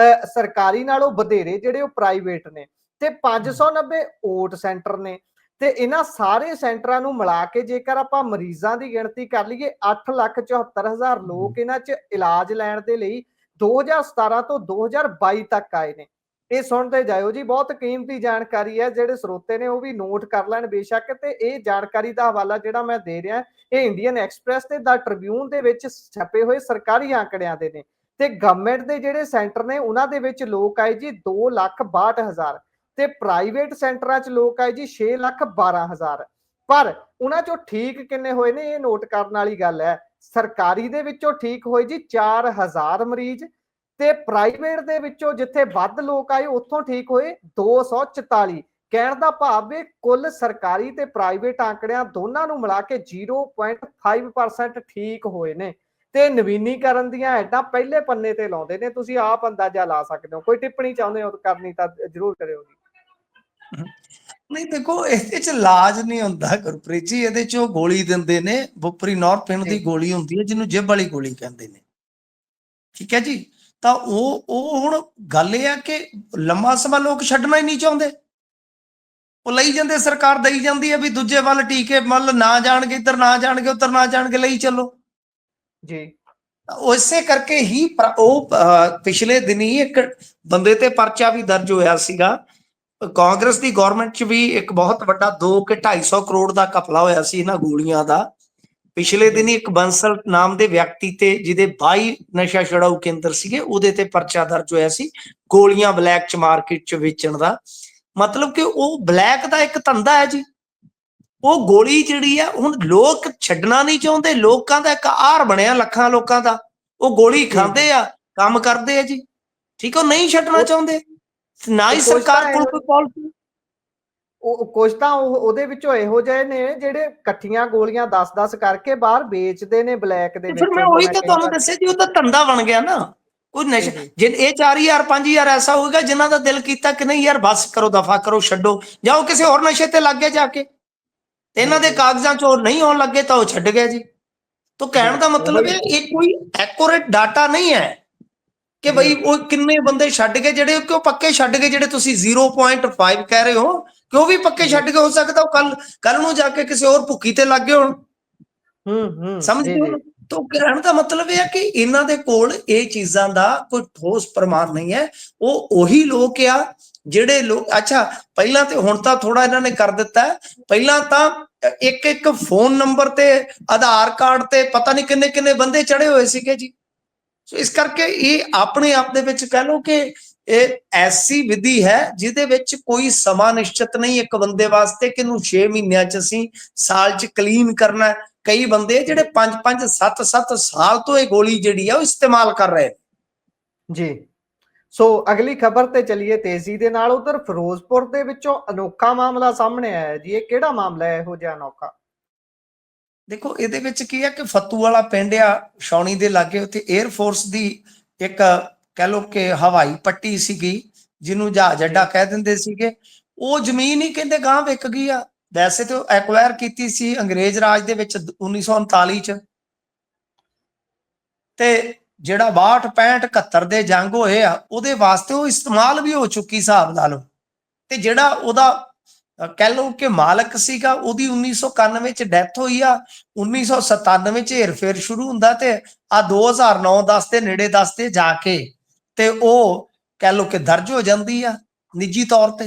ਸਰਕਾਰੀ ਨਾਲੋਂ ਵਧੇਰੇ ਜਿਹੜੇ ਉਹ ਪ੍ਰਾਈਵੇਟ ਨੇ, ਤੇ 590 ਓਟ ਸੈਂਟਰ ਨੇ। ਤੇ ਇਹਨਾਂ ਸਾਰੇ ਸੈਂਟਰਾਂ ਨੂੰ ਮਿਲਾ ਕੇ ਜੇਕਰ ਆਪਾਂ ਮਰੀਜ਼ਾਂ ਦੀ ਗਿਣਤੀ ਕਰ ਲਈਏ, 8,74,000 ਲੋਕ ਇਹਨਾਂ 'ਚ ਇਲਾਜ ਲੈਣ ਦੇ ਲਈ 2017 ਤੋਂ 2022 ਤੱਕ ਆਏ ਨੇ। ਇਹ ਸੁਣਦੇ ਜਾਇਓ ਜੀ, ਬਹੁਤ ਕੀਮਤੀ ਜਾਣਕਾਰੀ ਹੈ, ਜਿਹੜੇ ਸਰੋਤੇ ਨੇ ਉਹ ਵੀ ਨੋਟ ਕਰ ਲੈਣ ਬੇਸ਼ੱਕ। ਤੇ ਇਹ ਜਾਣਕਾਰੀ ਦਾ ਹਵਾਲਾ ਜਿਹੜਾ ਮੈਂ ਦੇ ਰਿਹਾ, ਇਹ ਇੰਡੀਅਨ ਐਕਸਪ੍ਰੈਸ ਤੇ ਦਾ ਟ੍ਰਿਬਿਊਨ ਦੇ ਵਿੱਚ ਛਪੇ ਹੋਏ ਸਰਕਾਰੀ ਆંકੜਿਆਂ ਦੇ ਨੇ। ਤੇ ਗਵਰਨਮੈਂਟ ਦੇ ਜਿਹੜੇ ਸੈਂਟਰ ਨੇ ਉਹਨਾਂ ਦੇ ਵਿੱਚ ਲੋਕ ਆਏ ਜੀ 2,62,000, ਤੇ ਪ੍ਰਾਈਵੇਟ ਸੈਂਟਰਾਂ 'ਚ ਲੋਕ ਆਏ ਜੀ 6,12,000। ਪਰ ਉਹਨਾਂ 'ਚੋਂ ਠੀਕ ਕਿੰਨੇ ਹੋਏ ਨੇ, ਇਹ ਨੋਟ ਕਰਨ ਵਾਲੀ ਗੱਲ ਹੈ। ਸਰਕਾਰੀ ਦੇ ਵਿੱਚੋਂ ਠੀਕ ਹੋਏ ਜੀ 4,000 ਮਰੀਜ਼, ਤੇ ਪ੍ਰਾਈਵੇਟ ਦੇ ਵਿੱਚੋਂ ਜਿੱਥੇ ਵੱਧ ਲੋਕ ਆਏ ਉੱਥੋਂ ਠੀਕ ਹੋਏ 244। ਕਹਿਣ ਦਾ ਭਾਵ ਵੀ ਕੁੱਲ ਸਰਕਾਰੀ ਤੇ ਪ੍ਰਾਈਵੇਟ ਆંકੜਿਆਂ ਦੋਨਾਂ ਨੂੰ ਮਿਲਾ ਕੇ 0.5% ਠੀਕ ਹੋਏ ਨੇ। ਤੇ ਨਵੀਨੀਕਰਨ ਦੀਆਂ ਐਡਾਂ ਪਹਿਲੇ ਪੰਨੇ ਤੇ ਲਾਉਂਦੇ ਨੇ, ਤੁਸੀਂ ਆਪ ਅੰਦਾਜ਼ਾ ਲਾ ਸਕਦੇ ਹੋ। ਕੋਈ ਟਿੱਪਣੀ ਚਾਹੁੰਦੇ ਹੋ ਕਰਨੀ ਤਾਂ ਜ਼ਰੂਰ ਕਰਿਓ ਜੀ। ਨਹੀਂ ਦੇਖੋ, ਇਹਦੇ 'ਚ ਇਲਾਜ ਨਹੀਂ ਹੁੰਦਾ ਗੁਰਪ੍ਰੀਤ ਜੀ, ਇਹਦੇ 'ਚ ਉਹ ਗੋਲੀ ਦਿੰਦੇ ਨੇ, ਬੁਪਰੀਨੋਰਫਿਨ ਦੀ ਗੋਲੀ ਹੁੰਦੀ ਹੈ, ਜਿਹਨੂੰ ਜਿਬ ਵਾਲੀ ਗੋਲੀ ਕਹਿੰਦੇ ਨੇ। ਠੀਕ ਹੈ ਜੀ, ਤਾਂ ਉਹ ਹੁਣ ਗੱਲ ਇਹ ਆ ਕਿ ਲੰਮਾ ਸਮਾਂ ਲੋਕ ਛੱਡਣਾ ਹੀ ਨਹੀਂ ਚਾਹੁੰਦੇ, ਉਹ ਲਈ ਜਾਂਦੇ, ਸਰਕਾਰ ਦਈ ਜਾਂਦੀ ਹੈ ਵੀ ਦੂਜੇ ਵੱਲ ਟੀਕੇ ਮੱਲ ਨਾ ਜਾਣਗੇ, ਇੱਧਰ ਨਾ ਜਾਣਗੇ, ਉੱਧਰ ਨਾ ਜਾਣਗੇ, ਲਈ ਚੱਲੋ ਜੀ। ਇਸੇ ਕਰਕੇ ਹੀ ਉਹ ਪਿਛਲੇ ਦਿਨੀ ਇੱਕ ਬੰਦੇ ਤੇ ਪਰਚਾ ਵੀ ਦਰਜ ਹੋਇਆ ਸੀਗਾ। ਕਾਂਗਰਸ ਦੀ ਗਵਰਨਮੈਂਟ 'ਚ ਵੀ ਇੱਕ ਬਹੁਤ ਵੱਡਾ 2-250 ਕਰੋੜ ਦਾ ਘਪਲਾ ਹੋਇਆ ਸੀ ਇਹਨਾਂ ਗੋਲੀਆਂ ਦਾ। ਪਿਛਲੇ ਦਿਨੀ ਇੱਕ ਬੰਸਲ ਨਾਮ ਦੇ ਵਿਅਕਤੀ ਤੇ, ਜਿਹਦੇ 22 ਨਸ਼ਾ ਛੁਡਾਊ ਕੇਂਦਰ ਸੀਗੇ, ਉਹਦੇ ਤੇ ਪਰਚਾ ਦਰਜ ਹੋਇਆ ਸੀ ਗੋਲੀਆਂ ਬਲੈਕ 'ਚ ਮਾਰਕੀਟ 'ਚ ਵੇਚਣ ਦਾ। ਮਤਲਬ ਕਿ ਉਹ ਬਲੈਕ ਦਾ ਇੱਕ ਧੰਦਾ ਹੈ ਜੀ। ਉਹ ਗੋਲੀ ਜਿਹੜੀ ਆ, ਹੁਣ ਲੋਕ ਛੱਡਣਾ ਨਹੀਂ ਚਾਹੁੰਦੇ, ਲੋਕਾਂ ਦਾ ਇੱਕ ਆਹਾਰ ਬਣਿਆ ਲੱਖਾਂ ਲੋਕਾਂ ਦਾ। ਉਹ ਗੋਲੀ ਖਾਂਦੇ ਆ, ਕੰਮ ਕਰਦੇ ਆ ਜੀ। ਠੀਕ, ਉਹ ਨਹੀਂ ਛੱਡਣਾ ਚਾਹੁੰਦੇ, ਨਾ ਹੀ ਸਰਕਾਰ ਕੋਲ ਕੋਈ ਪਾਲਿਸੀ। ਕੁਝ ਤਾਂ ਉਹਦੇ ਵਿੱਚੋਂ ਇਹੋ ਜਿਹੇ ਨੇ ਜਿਹੜੇ ਇਕੱਠੀਆਂ ਗੋਲੀਆਂ 10-10 ਕਰਕੇ ਬਾਹਰ ਵੇਚਦੇ ਨੇ ਬਲੈਕ ਦੇ ਫਿਰ ਵਿੱਚ। ਮੈਂ ਉਹ ਉਹੀ ਮੈਂ ਤਾਂ ਕਈ ਤੁਹਾਨੂੰ ਵਾਰ ਦੱਸਿਆ ਜੀ, ਉਹ ਤਾਂ ਧੰਦਾ ਬਣ ਗਿਆ ਨਾ। ਕੋਈ ਜੀ ਨਸ਼ਾ ਜੀ ਜੇ ਇਹ 4000 5000 ਐਸਾ ਹੋਏਗਾ ਜਿਨ੍ਹਾਂ ਦਾ ਦਿਲ ਕੀਤਾ ਕਿ ਨਹੀਂ ਯਾਰ ਬਸ ਕਰੋ, ਦਫਾ ਕਰੋ, ਛੱਡੋ, ਜਾਓ ਕਿਸੇ ਹੋਰ ਨਸ਼ੇ ਤੇ ਲੱਗ ਗਏ ਜਾ ਕੇ, ਤੇ ਜੀ ਇਹਨਾਂ ਦੇ ਜੀ ਕਾਗਜ਼ਾਂ 'ਚ ਉਹ ਨਹੀਂ ਹੋਣ ਲੱਗੇ ਤਾਂ ਉਹ ਛੱਡ ਗਿਆ ਜੀ। ਤਾਂ ਕਹਿਣ ਜੀ ਦਾ ਮਤਲਬ ਉਹੀ ਹੈ ਇਹ ਕੋਈ ਐਕੂਰੇਟ ਡਾਟਾ ਨਹੀਂ ਹੈ ਕਿ ਜੀ ਬਈ ਉਹ ਕਿੰਨੇ ਬੰਦੇ ਛੱਡ ਗਏ, ਜਿਹੜੇ ਕਿ ਉਹ ਪੱਕੇ ਛੱਡ ਗਏ, ਜਿਹੜੇ ਤੁਸੀਂ 0.5 ਕਹਿ ਰਹੇ ਹੋ ਕਿ ਉਹ ਵੀ ਪੱਕੇ ਜੀ ਛੱਡ ਕੇ, ਹੋ ਸਕਦਾ ਉਹ ਕੱਲ ਨੂੰ ਜਾ ਕੇ ਕਿਸੇ ਹੋਰ ਭੁੱਕੀ ਤੇ ਲੱਗ ਗਏ ਹੋਣ। ਜੀ ਸਮਝਦੇ ਹੋ ਜੀ ਨਾ? ਤਾਂ ਕਹਿਣ ਦਾ ਮਤਲਬ ਇਹ ਹੈ ਕਿ ਇਹਨਾਂ ਦੇ ਕੋਲ ਇਹ ਚੀਜ਼ਾਂ ਦਾ ਕੋਈ ਠੋਸ ਪ੍ਰਮਾਣ ਨਹੀਂ ਹੈ। ਉਹ ਉਹੀ ਲੋਕ ਆ ਜਿਹੜੇ ਲੋਕ, ਅੱਛਾ ਪਹਿਲਾਂ ਤੇ ਹੁਣ ਤਾਂ ਥੋੜਾ ਇਹਨਾਂ ਨੇ ਕਰ ਦਿੱਤਾ, ਪਹਿਲਾਂ ਤਾਂ ਇੱਕ ਇੱਕ ਫੋਨ ਨੰਬਰ ਤੇ ਆਧਾਰ ਕਾਰਡ ਤੇ ਪਤਾ ਨਹੀਂ ਕਿੰਨੇ ਕਿੰਨੇ ਬੰਦੇ ਚੜੇ ਹੋਏ ਸੀਗੇ ਜੀ। ਸੋ ਇਸ ਕਰਕੇ ਇਹ ਆਪਣੇ ਆਪ ਦੇ ਵਿੱਚ ਕਹਿ ਲਓ ਕਿ ਇਹ ਐਸੀ ਵਿਧੀ ਹੈ ਜਿਹਦੇ ਵਿੱਚ ਕੋਈ ਸਮਾਂ ਨਿਸ਼ਚਿਤ ਨਹੀਂ ਇੱਕ ਬੰਦੇ ਵਾਸਤੇ ਕਿ ਇਹਨੂੰ 6 ਮਹੀਨਿਆਂ 'ਚ ਅਸੀਂ ਸਾਲ 'ਚ ਕਲੀਨ ਕਰਨਾ। ਕਈ ਬੰਦੇ ਜਿਹੜੇ 5-5 7-7 ਸਾਲ ਤੋਂ ਇਹ ਗੋਲੀ ਜਿਹੜੀ ਆ ਉਹ ਇਸਤੇਮਾਲ ਕਰ ਰਹੇ ਜੀ। ਸੋ ਅਗਲੀ ਖਬਰ ਤੇ ਚਲੀਏ ਤੇਜ਼ੀ ਦੇ ਨਾਲ। ਉਧਰ ਫਿਰੋਜ਼ਪੁਰ ਦੇ ਵਿੱਚੋਂ ਅਨੋਖਾ ਮਾਮਲਾ ਸਾਹਮਣੇ ਆਇਆ ਜੀ। ਇਹ ਕਿਹੜਾ ਮਾਮਲਾ ਹੈ ਇਹੋ ਜਿਹਾ ਅਨੋਖਾ? ਦੇਖੋ ਇਹਦੇ ਵਿੱਚ ਕੀ ਹੈ ਕਿ ਫੱਤੂ ਵਾਲਾ ਪਿੰਡ ਆ ਛਾਉਣੀ ਦੇ ਲਾਗੇ, ਉੱਥੇ 에ਅਰ ਫੋਰਸ ਦੀ ਇੱਕ ਕਹਿ ਲਓ ਕਿ ਹਵਾਈ ਪੱਟੀ ਸੀਗੀ ਜਿਹਨੂੰ ਜਹਾਜ਼ ਅੱਡਾ ਕਹਿ ਦਿੰਦੇ ਸੀਗੇ। ਉਹ ਜ਼ਮੀਨ ਹੀ ਕਹਿੰਦੇ ਗਾਂ ਵਿਕ ਗਈ ਆ। ਵੈਸੇ ਤੇ ਐਕਵਾਇਰ ਕੀਤੀ ਸੀ ਅੰਗਰੇਜ਼ ਰਾਜ ਦੇ ਵਿੱਚ 1939 ਚ, ਤੇ ਜਿਹੜਾ 62 65 71 ਦੇ ਜੰਗ ਹੋਏ ਆ ਉਹਦੇ ਵਾਸਤੇ ਉਹ ਇਸਤੇਮਾਲ ਵੀ ਹੋ ਚੁੱਕੀ, ਹਿਸਾਬ ਲਾ ਲਓ। ਤੇ ਜਿਹੜਾ ਉਹਦਾ ਕਹਿ ਲਓ ਕਿ ਮਾਲਕ ਸੀਗਾ ਉਹਦੀ 1991 ਚ ਡੈਥ ਹੋਈ ਆ। 1997 ਚ ਹੇਰ-ਫੇਰ ਸ਼ੁਰੂ ਹੁੰਦਾ ਤੇ ਆ 2009-10 ਦੇ ਨੇੜੇ ਦੱਸਦੇ ਜਾ ਕੇ ਤੇ ਉਹ ਕਹਿ ਲਓ ਕਿ ਦਰਜ ਹੋ ਜਾਂਦੀ ਆ ਨਿੱਜੀ ਤੌਰ ਤੇ।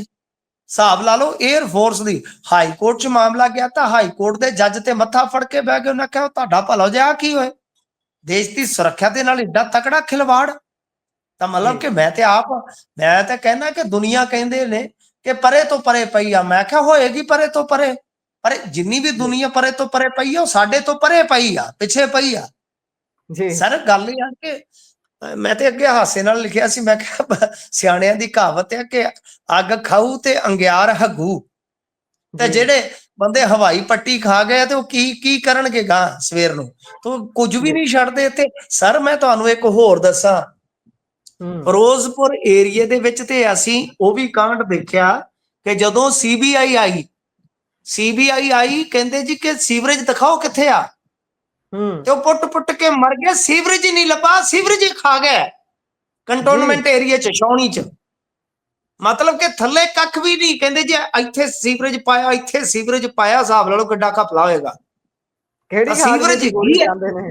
ਹਿਸਾਬ ਲਾ ਲਓ 에ਅਰ ਫੋਰਸ ਦੀ ਹਾਈ ਕੋਰਟ ਚ ਮਾਮਲਾ ਗਿਆ ਤਾਂ ਹਾਈ ਕੋਰਟ ਦੇ ਜੱਜ ਤੇ ਮੱਥਾ ਫੜ ਕੇ ਬਹਿ ਗਏ। ਉਹਨਾਂ ਕਿਹਾ ਤੁਹਾਡਾ ਭਲਾ ਜਾ ਕੀ ਹੋਏ, ਦੇਸ਼ ਦੀ ਸੁਰੱਖਿਆ ਦੇ ਨਾਲ ਏਡਾ ਤਕੜਾ ਖਿਲਵਾੜ। ਤਾਂ ਮਤਲਬ ਕਿ ਮੈਂ ਤਾਂ ਕਹਿਣਾ ਕਿ ਦੁਨੀਆ ਕਹਿੰਦੇ ਨੇ ਕਿ ਪਰੇ ਤੋਂ ਪਰੇ ਪਈ ਆ। ਮੈਂ ਕਿਹਾ ਹੋਏਗੀ ਪਰੇ ਤੋਂ ਪਰੇ, ਪਰ ਜਿੰਨੀ ਵੀ ਦੁਨੀਆ ਪਰੇ ਤੋਂ ਪਰੇ ਪਈ ਆ ਉਹ ਸਾਡੇ ਤੋਂ ਪਰੇ ਪਈ ਆ, ਪਿੱਛੇ ਪਈ ਆ। ਸਰ ਗੱਲ ਇਹ ਆ ਕਿ ਮੈਂ ਤੇ ਅੱਗੇ ਹਾਸੇ ਨਾਲ ਲਿਖਿਆ ਸੀ, ਮੈਂ ਕਿਹਾ ਸਿਆਣਿਆਂ ਦੀ ਕਹਾਵਤ ਹੈ ਕਿ ਅੱਗ ਖਾਊ ਤੇ ਅੰਗਿਆਰ ਹੱਗੂ। ਤੇ ਜਿਹੜੇ ਬੰਦੇ ਹਵਾਈ ਪੱਟੀ ਖਾ ਗਏ ਤੇ ਉਹ ਕੀ ਕਰਨਗੇ ਗਾਂ ਸਵੇਰ ਨੂੰ? ਤਾਂ ਕੁਝ ਵੀ ਨਹੀਂ ਛੱਡਦੇ ਇੱਥੇ। ਸਰ ਮੈਂ ਤੁਹਾਨੂੰ ਇੱਕ ਹੋਰ ਦੱਸਾਂ, ਫਿਰੋਜ਼ਪੁਰ ਏਰੀਏ ਦੇ ਵਿੱਚ ਤੇ ਅਸੀਂ ਉਹ ਵੀ ਕਾਂਡ ਦੇਖਿਆ ਕਿ ਜਦੋਂ ਸੀਬੀਆਈ ਆਈ ਕਹਿੰਦੇ ਜੀ ਕਿ ਸੀਵਰੇਜ ਦਿਖਾਓ ਕਿੱਥੇ ਆ, ਤੇ ਉਹ ਪੁੱਟ ਕੇ ਮਰ ਗਏ। ਸੀਵਰੇਜ ਹੀ ਨਹੀਂ ਲੱਭਾ, ਸੀਵਰੇਜ ਹੀ ਖਾ ਗਏ ਕੰਟੋਨਮੈਂਟ ਏਰੀਆ ਚ, ਛਾਉਣੀ ਚ। ਮਤਲਬ ਕਿ ਥੱਲੇ ਕੱਖ ਵੀ ਨਹੀਂ। ਕਹਿੰਦੇ ਜੀ ਇੱਥੇ ਸੀਵਰੇਜ ਪਾਇਆ, ਇੱਥੇ ਸੀਵਰੇਜ ਪਾਇਆ। ਹਿਸਾਬ ਲਾ ਲਓ ਕਿੱਡਾ ਘਪਲਾ ਹੋਏਗਾ। ਕਿਹੜੀ ਹਾਜ਼ਮੇ ਦੀ ਗੋਲੀ ਖਾਂਦੇ ਨੇ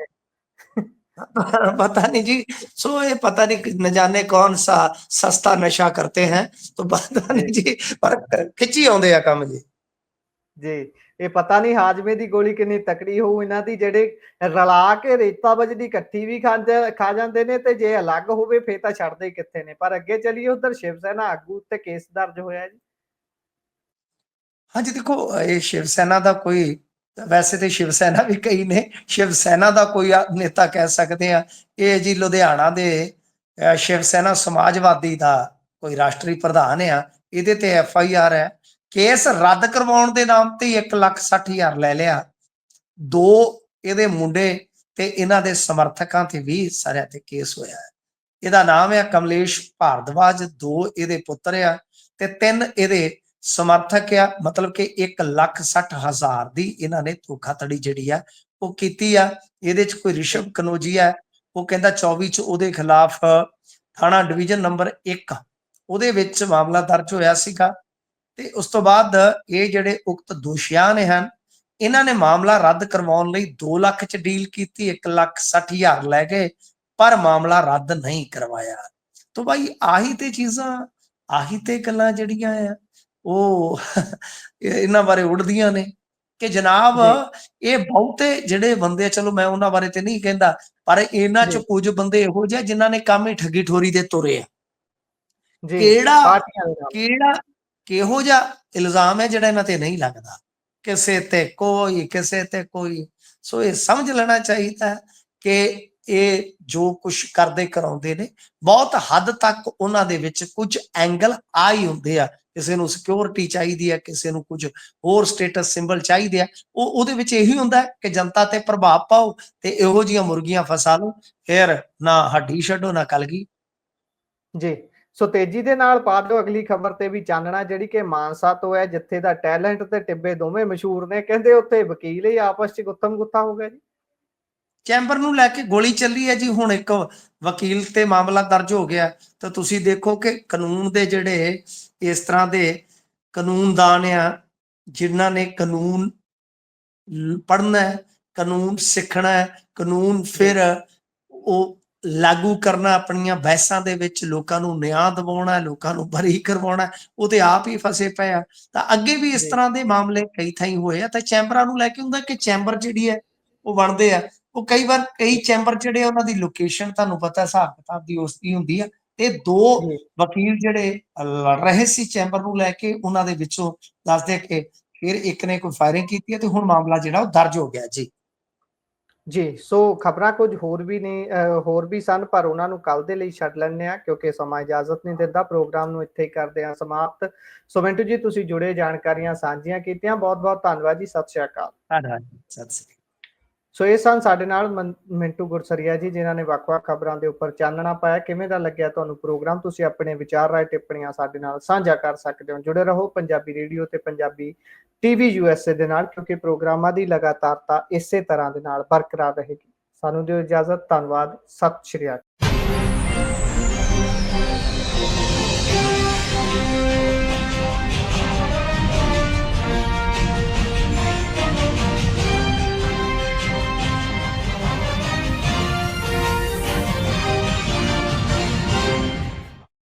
पता नहीं जी। सो ये पता नहीं न जाने कौन सा सस्ता नशा करते हैं, तो पता नहीं जी, पर खिची आउंदे आ काम जी। ਜੀ ਇਹ ਪਤਾ ਨਹੀਂ ਹਾਜ਼ਮੇ ਦੀ ਗੋਲੀ ਕਿੰਨੀ ਤਕੜੀ ਹੋਊ ਇਹਨਾਂ ਦੀ, ਜਿਹੜੇ ਰਲਾ ਕੇ ਰੇਤਾ ਬਜਦੀ ਇਕੱਠੀ ਵੀ ਖਾ ਜਾਂਦੇ ਨੇ, ਤੇ ਜੇ ਅਲੱਗ ਹੋਵੇ ਫੇਰ ਤਾਂ ਛੱਡਦੇ ਕਿੱਥੇ ਨੇ। ਪਰ ਅੱਗੇ ਚਲੀਏ, ਉਧਰ ਸ਼ਿਵ ਸੈਨਾ ਆਗੂ ਤੇ ਕੇਸ ਦਰਜ ਹੋਇਆ ਜੀ। हाँ जी, देखो ये शिव सेना का कोई, वैसे तो शिव सेना भी कई ने, शिव सेना का कोई नेता कह सकते हैं। ये जी लुधियाना दे शिव सेना समाजवादी का कोई राष्ट्रीय प्रधान आ। ये FIR है, केस रद्द करवाउण दे नाम ते 1,60,000 ले लिया। 2 ਇਹਦੇ ਮੁੰਡੇ ਤੇ ਇਹਨਾਂ ਦੇ ਸਮਰਥਕਾਂ ਤੇ ਵੀ ਸਾਰਿਆਂ ਤੇ ਕੇਸ ਹੋਇਆ ਹੈ। ਇਹਦਾ ਨਾਮ ਹੈ ਕਮਲੇਸ਼ ਭਾਰਦਵਾਜ। 2 ਇਹਦੇ ਪੁੱਤਰ ਆ ਤੇ 3 ਇਹਦੇ ਸਮਰਥਕ ਆ। ਮਤਲਬ ਕਿ 1,60,000 ਦੀ ਇਹਨਾਂ ਨੇ ਧੋਖਾਧੜੀ ਜਿਹੜੀ ਆ ਉਹ ਕੀਤੀ ਆ। ਇਹਦੇ ਚ ਕੋਈ ਰਿਸ਼ਵ ਕਨੋਜੀ ਹੈ, ਉਹ ਕਹਿੰਦਾ 24 ਚ ਉਹਦੇ ਖਿਲਾਫ ਥਾਣਾ ਡਿਵੀਜ਼ਨ ਨੰਬਰ 1 ਉਹਦੇ ਵਿੱਚ ਮਾਮਲਾ ਦਰਜ ਹੋਇਆ ਸੀਗਾ। ਤੇ ਉਸ ਤੋਂ ਬਾਅਦ ਇਹ ਜਿਹੜੇ ਉਕਤ ਦੋਸ਼ੀਆਂ ਨੇ ਹਨ, ਇਹਨਾਂ ਨੇ ਮਾਮਲਾ ਰੱਦ ਕਰਵਾਉਣ ਲਈ 2 ਲੱਖ ਚ ਡੀਲ ਕੀਤੀ, 1,60,000 ਲੈ ਗਏ, ਪਰ ਮਾਮਲਾ ਰੱਦ ਨਹੀਂ ਕਰਵਾਇਆ। ਤਾਂ ਭਾਈ ਆਹੀ ਤੇ ਚੀਜ਼ਾਂ, ਆਹੀ ਤੇ ਗੱਲਾਂ ਜਿਹੜੀਆਂ ਆ ਉਹ ਇਹਨਾਂ ਬਾਰੇ ਉੱਡਦੀਆਂ ਨੇ ਕਿ ਜਨਾਬ ਇਹ ਬਹੁਤੇ ਜਿਹੜੇ ਬੰਦੇ, ਚਲੋ ਮੈਂ ਉਹਨਾਂ ਬਾਰੇ ਤੇ ਨਹੀਂ ਕਹਿੰਦਾ, ਪਰ ਇਹਨਾਂ ਚ ਕੁਝ ਬੰਦੇ ਇਹੋ ਜਿਹੇ ਜਿਨ੍ਹਾਂ ਨੇ ਕੰਮ ਹੀ ਠੱਗੀ ਠੋਰੀ ਦੇ ਤੁਰੇ ਆ। ਕਿਹੋ ਜਿਹਾ ਇਲਜ਼ਾਮ ਹੈ ਜਿਹੜਾ ਇਹਨਾਂ ਤੇ ਨਹੀਂ ਲੱਗਦਾ, ਕਿਸੇ ਤੇ ਕੋਈ। ਸੋ ਇਹ ਸਮਝ ਲੈਣਾ ਚਾਹੀਦਾ ਕਿ ਇਹ ਜੋ ਕੁਛ ਕਰਦੇ ਕਰਾਉਂਦੇ ਨੇ, ਬਹੁਤ ਹੱਦ ਤੱਕ ਉਹਨਾਂ ਦੇ ਵਿੱਚ ਕੁਝ ਐਂਗਲ ਆ ਹੀ ਹੁੰਦੇ ਆ ਕਿਸੇ ਨੂੰ ਸਿਕਿਉਰਿਟੀ ਚਾਹੀਦੀ ਹੈ, ਕਿਸੇ ਨੂੰ ਕੁਝ ਹੋਰ ਸਟੇਟਸ ਸਿੰਬਲ ਚਾਹੀਦੇ ਆ, ਉਹਦੇ ਵਿੱਚ ਇਹੀ ਹੁੰਦਾ ਕਿ ਜਨਤਾ ਤੇ ਪ੍ਰਭਾਵ ਪਾਓ ਤੇ ਇਹੋ ਜਿਹੀਆਂ ਮੁਰਗੀਆਂ ਫਸਾ ਲਓ, ਫਿਰ ਨਾ ਹੱਡੀ ਛੱਡੋ ਨਾ ਕਲਗੀ। ਜੀ, ਸੋ ਤੇਜ਼ੀ ਦੇ ਨਾਲ ਪਾ ਦਿਓ ਅਗਲੀ ਖਬਰ ਤੇ ਵੀ ਚਾਨਣਾ, ਜਿਹੜੀ ਕਿ ਮਾਨਸਾ ਤੋਂ ਹੈ, ਜਿੱਥੇ ਦਾ ਟੈਲੈਂਟ ਤੇ ਟਿੱਬੇ ਦੋਵੇਂ ਮਸ਼ਹੂਰ ਨੇ। ਕਹਿੰਦੇ ਉੱਥੇ ਵਕੀਲ ਹੀ ਆਪਸ ਚ ਗੁੱਥਮ ਗੁੱਥਾ ਹੋ ਗਿਆ ਜੀ। ਚੈਂਬਰ ਨੂੰ ਲੈ ਕੇ ਗੋਲੀ ਚੱਲੀ ਹੈ ਜੀ। ਹੁਣ ਇੱਕ ਵਕੀਲ ਤੇ ਮਾਮਲਾ ਦਰਜ ਹੋ ਗਿਆ, ਤਾਂ ਤੁਸੀਂ ਦੇਖੋ ਕਿ ਕਾਨੂੰਨ ਦੇ ਜਿਹੜੇ ਇਸ ਤਰ੍ਹਾਂ ਦੇ ਕਾਨੂੰਨਦਾਨ ਆ, ਜਿਨ੍ਹਾਂ ਨੇ ਕਾਨੂੰਨ ਪੜ੍ਹਨਾ ਹੈ, ਕਾਨੂੰਨ ਸਿੱਖਣਾ ਹੈ, ਕਾਨੂੰਨ ਫਿਰ ਉਹ ਲਾਗੂ ਕਰਨਾ, ਆਪਣੀਆਂ ਬਹਿਸਾਂ ਦੇ ਵਿੱਚ ਲੋਕਾਂ ਨੂੰ ਨਿਆਂ ਦਿਵਾਉਣਾ, ਲੋਕਾਂ ਨੂੰ ਬਰੀ ਕਰਵਾਉਣਾ, ਉਹ ਤੇ ਆਪ ਹੀ ਫਸੇ ਪਏ ਆ। ਤਾਂ ਅੱਗੇ ਵੀ ਇਸ ਤਰ੍ਹਾਂ ਦੇ ਮਾਮਲੇ ਕਈ ਥਾਈਂ ਹੋਏ ਆ। ਤਾਂ ਚੈਂਬਰਾਂ ਨੂੰ ਲੈ ਕੇ ਹੁੰਦਾ ਕਿ ਚੈਂਬਰ ਜਿਹੜੀ ਹੈ ਉਹ ਬਣਦੇ ਆ, ਉਹ ਕਈ ਵਾਰ ਕਈ ਚੈਂਬਰ ਜਿਹੜੇ ਉਹਨਾਂ ਦੀ ਲੋਕੇਸ਼ਨ ਤੁਹਾਨੂੰ ਪਤਾ ਹਿਸਾਬ ਕਿਤਾਬ ਦੀ ਉਸ ਦੀ ਹੁੰਦੀ ਆ। ਤੇ ਦੋ ਵਕੀਲ ਜਿਹੜੇ ਲੜ ਰਹੇ ਸੀ ਚੈਂਬਰ ਨੂੰ ਲੈ ਕੇ, ਉਹਨਾਂ ਦੇ ਵਿੱਚੋਂ ਦੱਸਦੇ ਕਿ ਫਿਰ ਇੱਕ ਨੇ ਕੋਈ ਫਾਇਰਿੰਗ ਕੀਤੀ ਹੈ ਤੇ ਹੁਣ ਮਾਮਲਾ ਜਿਹੜਾ ਉਹ ਦਰਜ ਹੋ ਗਿਆ ਜੀ। ਜੀ, ਸੋ ਖਬਰਾਂ ਕੁਝ ਹੋਰ ਵੀ ਨੇ, ਹੋਰ ਵੀ ਸਨ, ਪਰ ਉਹਨਾਂ ਨੂੰ ਕੱਲ ਦੇ ਲਈ ਛੱਡ ਲੈਂਦੇ ਆ ਕਿਉਂਕਿ ਸਮਾਂ ਇਜਾਜ਼ਤ ਨਹੀਂ ਦਿੰਦਾ। ਪ੍ਰੋਗਰਾਮ ਨੂੰ ਇੱਥੇ ਹੀ ਕਰਦੇ ਆ ਸਮਾਪਤ। ਸੋ ਮਿੰਟੂ ਜੀ, ਤੁਸੀਂ ਜੁੜੇ, ਜਾਣਕਾਰੀਆਂ ਸਾਂਝੀਆਂ ਕੀਤੀਆਂ, ਬਹੁਤ ਬਹੁਤ ਧੰਨਵਾਦ ਜੀ। ਸਤਿ ਸ਼੍ਰੀ ਅਕਾਲ। ਧੰਨਵਾਦ, ਸਤਿ ਸ੍ਰੀ ਅਕਾਲ। ਸੋ ਇਹ ਸਨ ਸਾਡੇ ਨਾਲ ਮਿੰਟੂ ਗੁਰਸਰੀਆ ਜੀ, ਜਿਨ੍ਹਾਂ ਨੇ ਵੱਖ-ਵੱਖ ਖਬਰਾਂ ਦੇ ਉੱਪਰ ਚਾਨਣਾ ਪਾਇਆ। ਕਿਵੇਂ ਦਾ ਲੱਗਿਆ ਤੁਹਾਨੂੰ ਪ੍ਰੋਗਰਾਮ? ਤੁਸੀਂ ਆਪਣੇ ਵਿਚਾਰ, ਰਾਏ, ਟਿੱਪਣੀਆਂ ਸਾਡੇ ਨਾਲ ਸਾਂਝਾ ਕਰ ਸਕਦੇ ਹੋ। ਜੁੜੇ ਰਹੋ ਪੰਜਾਬੀ ਰੇਡੀਓ ਤੇ ਪੰਜਾਬੀ ਟੀਵੀ USA ਦੇ ਨਾਲ, ਕਿਉਂਕਿ ਪ੍ਰੋਗਰਾਮਾਂ ਦੀ ਲਗਾਤਾਰਤਾ ਇਸੇ ਤਰ੍ਹਾਂ ਦੇ ਨਾਲ ਬਰਕਰਾਰ ਰਹੇਗੀ। ਸਾਨੂੰ ਦਿਓ ਇਜਾਜ਼ਤ। ਧੰਨਵਾਦ। ਸਤਿ ਸ਼੍ਰੀ ਅਕਾਲ।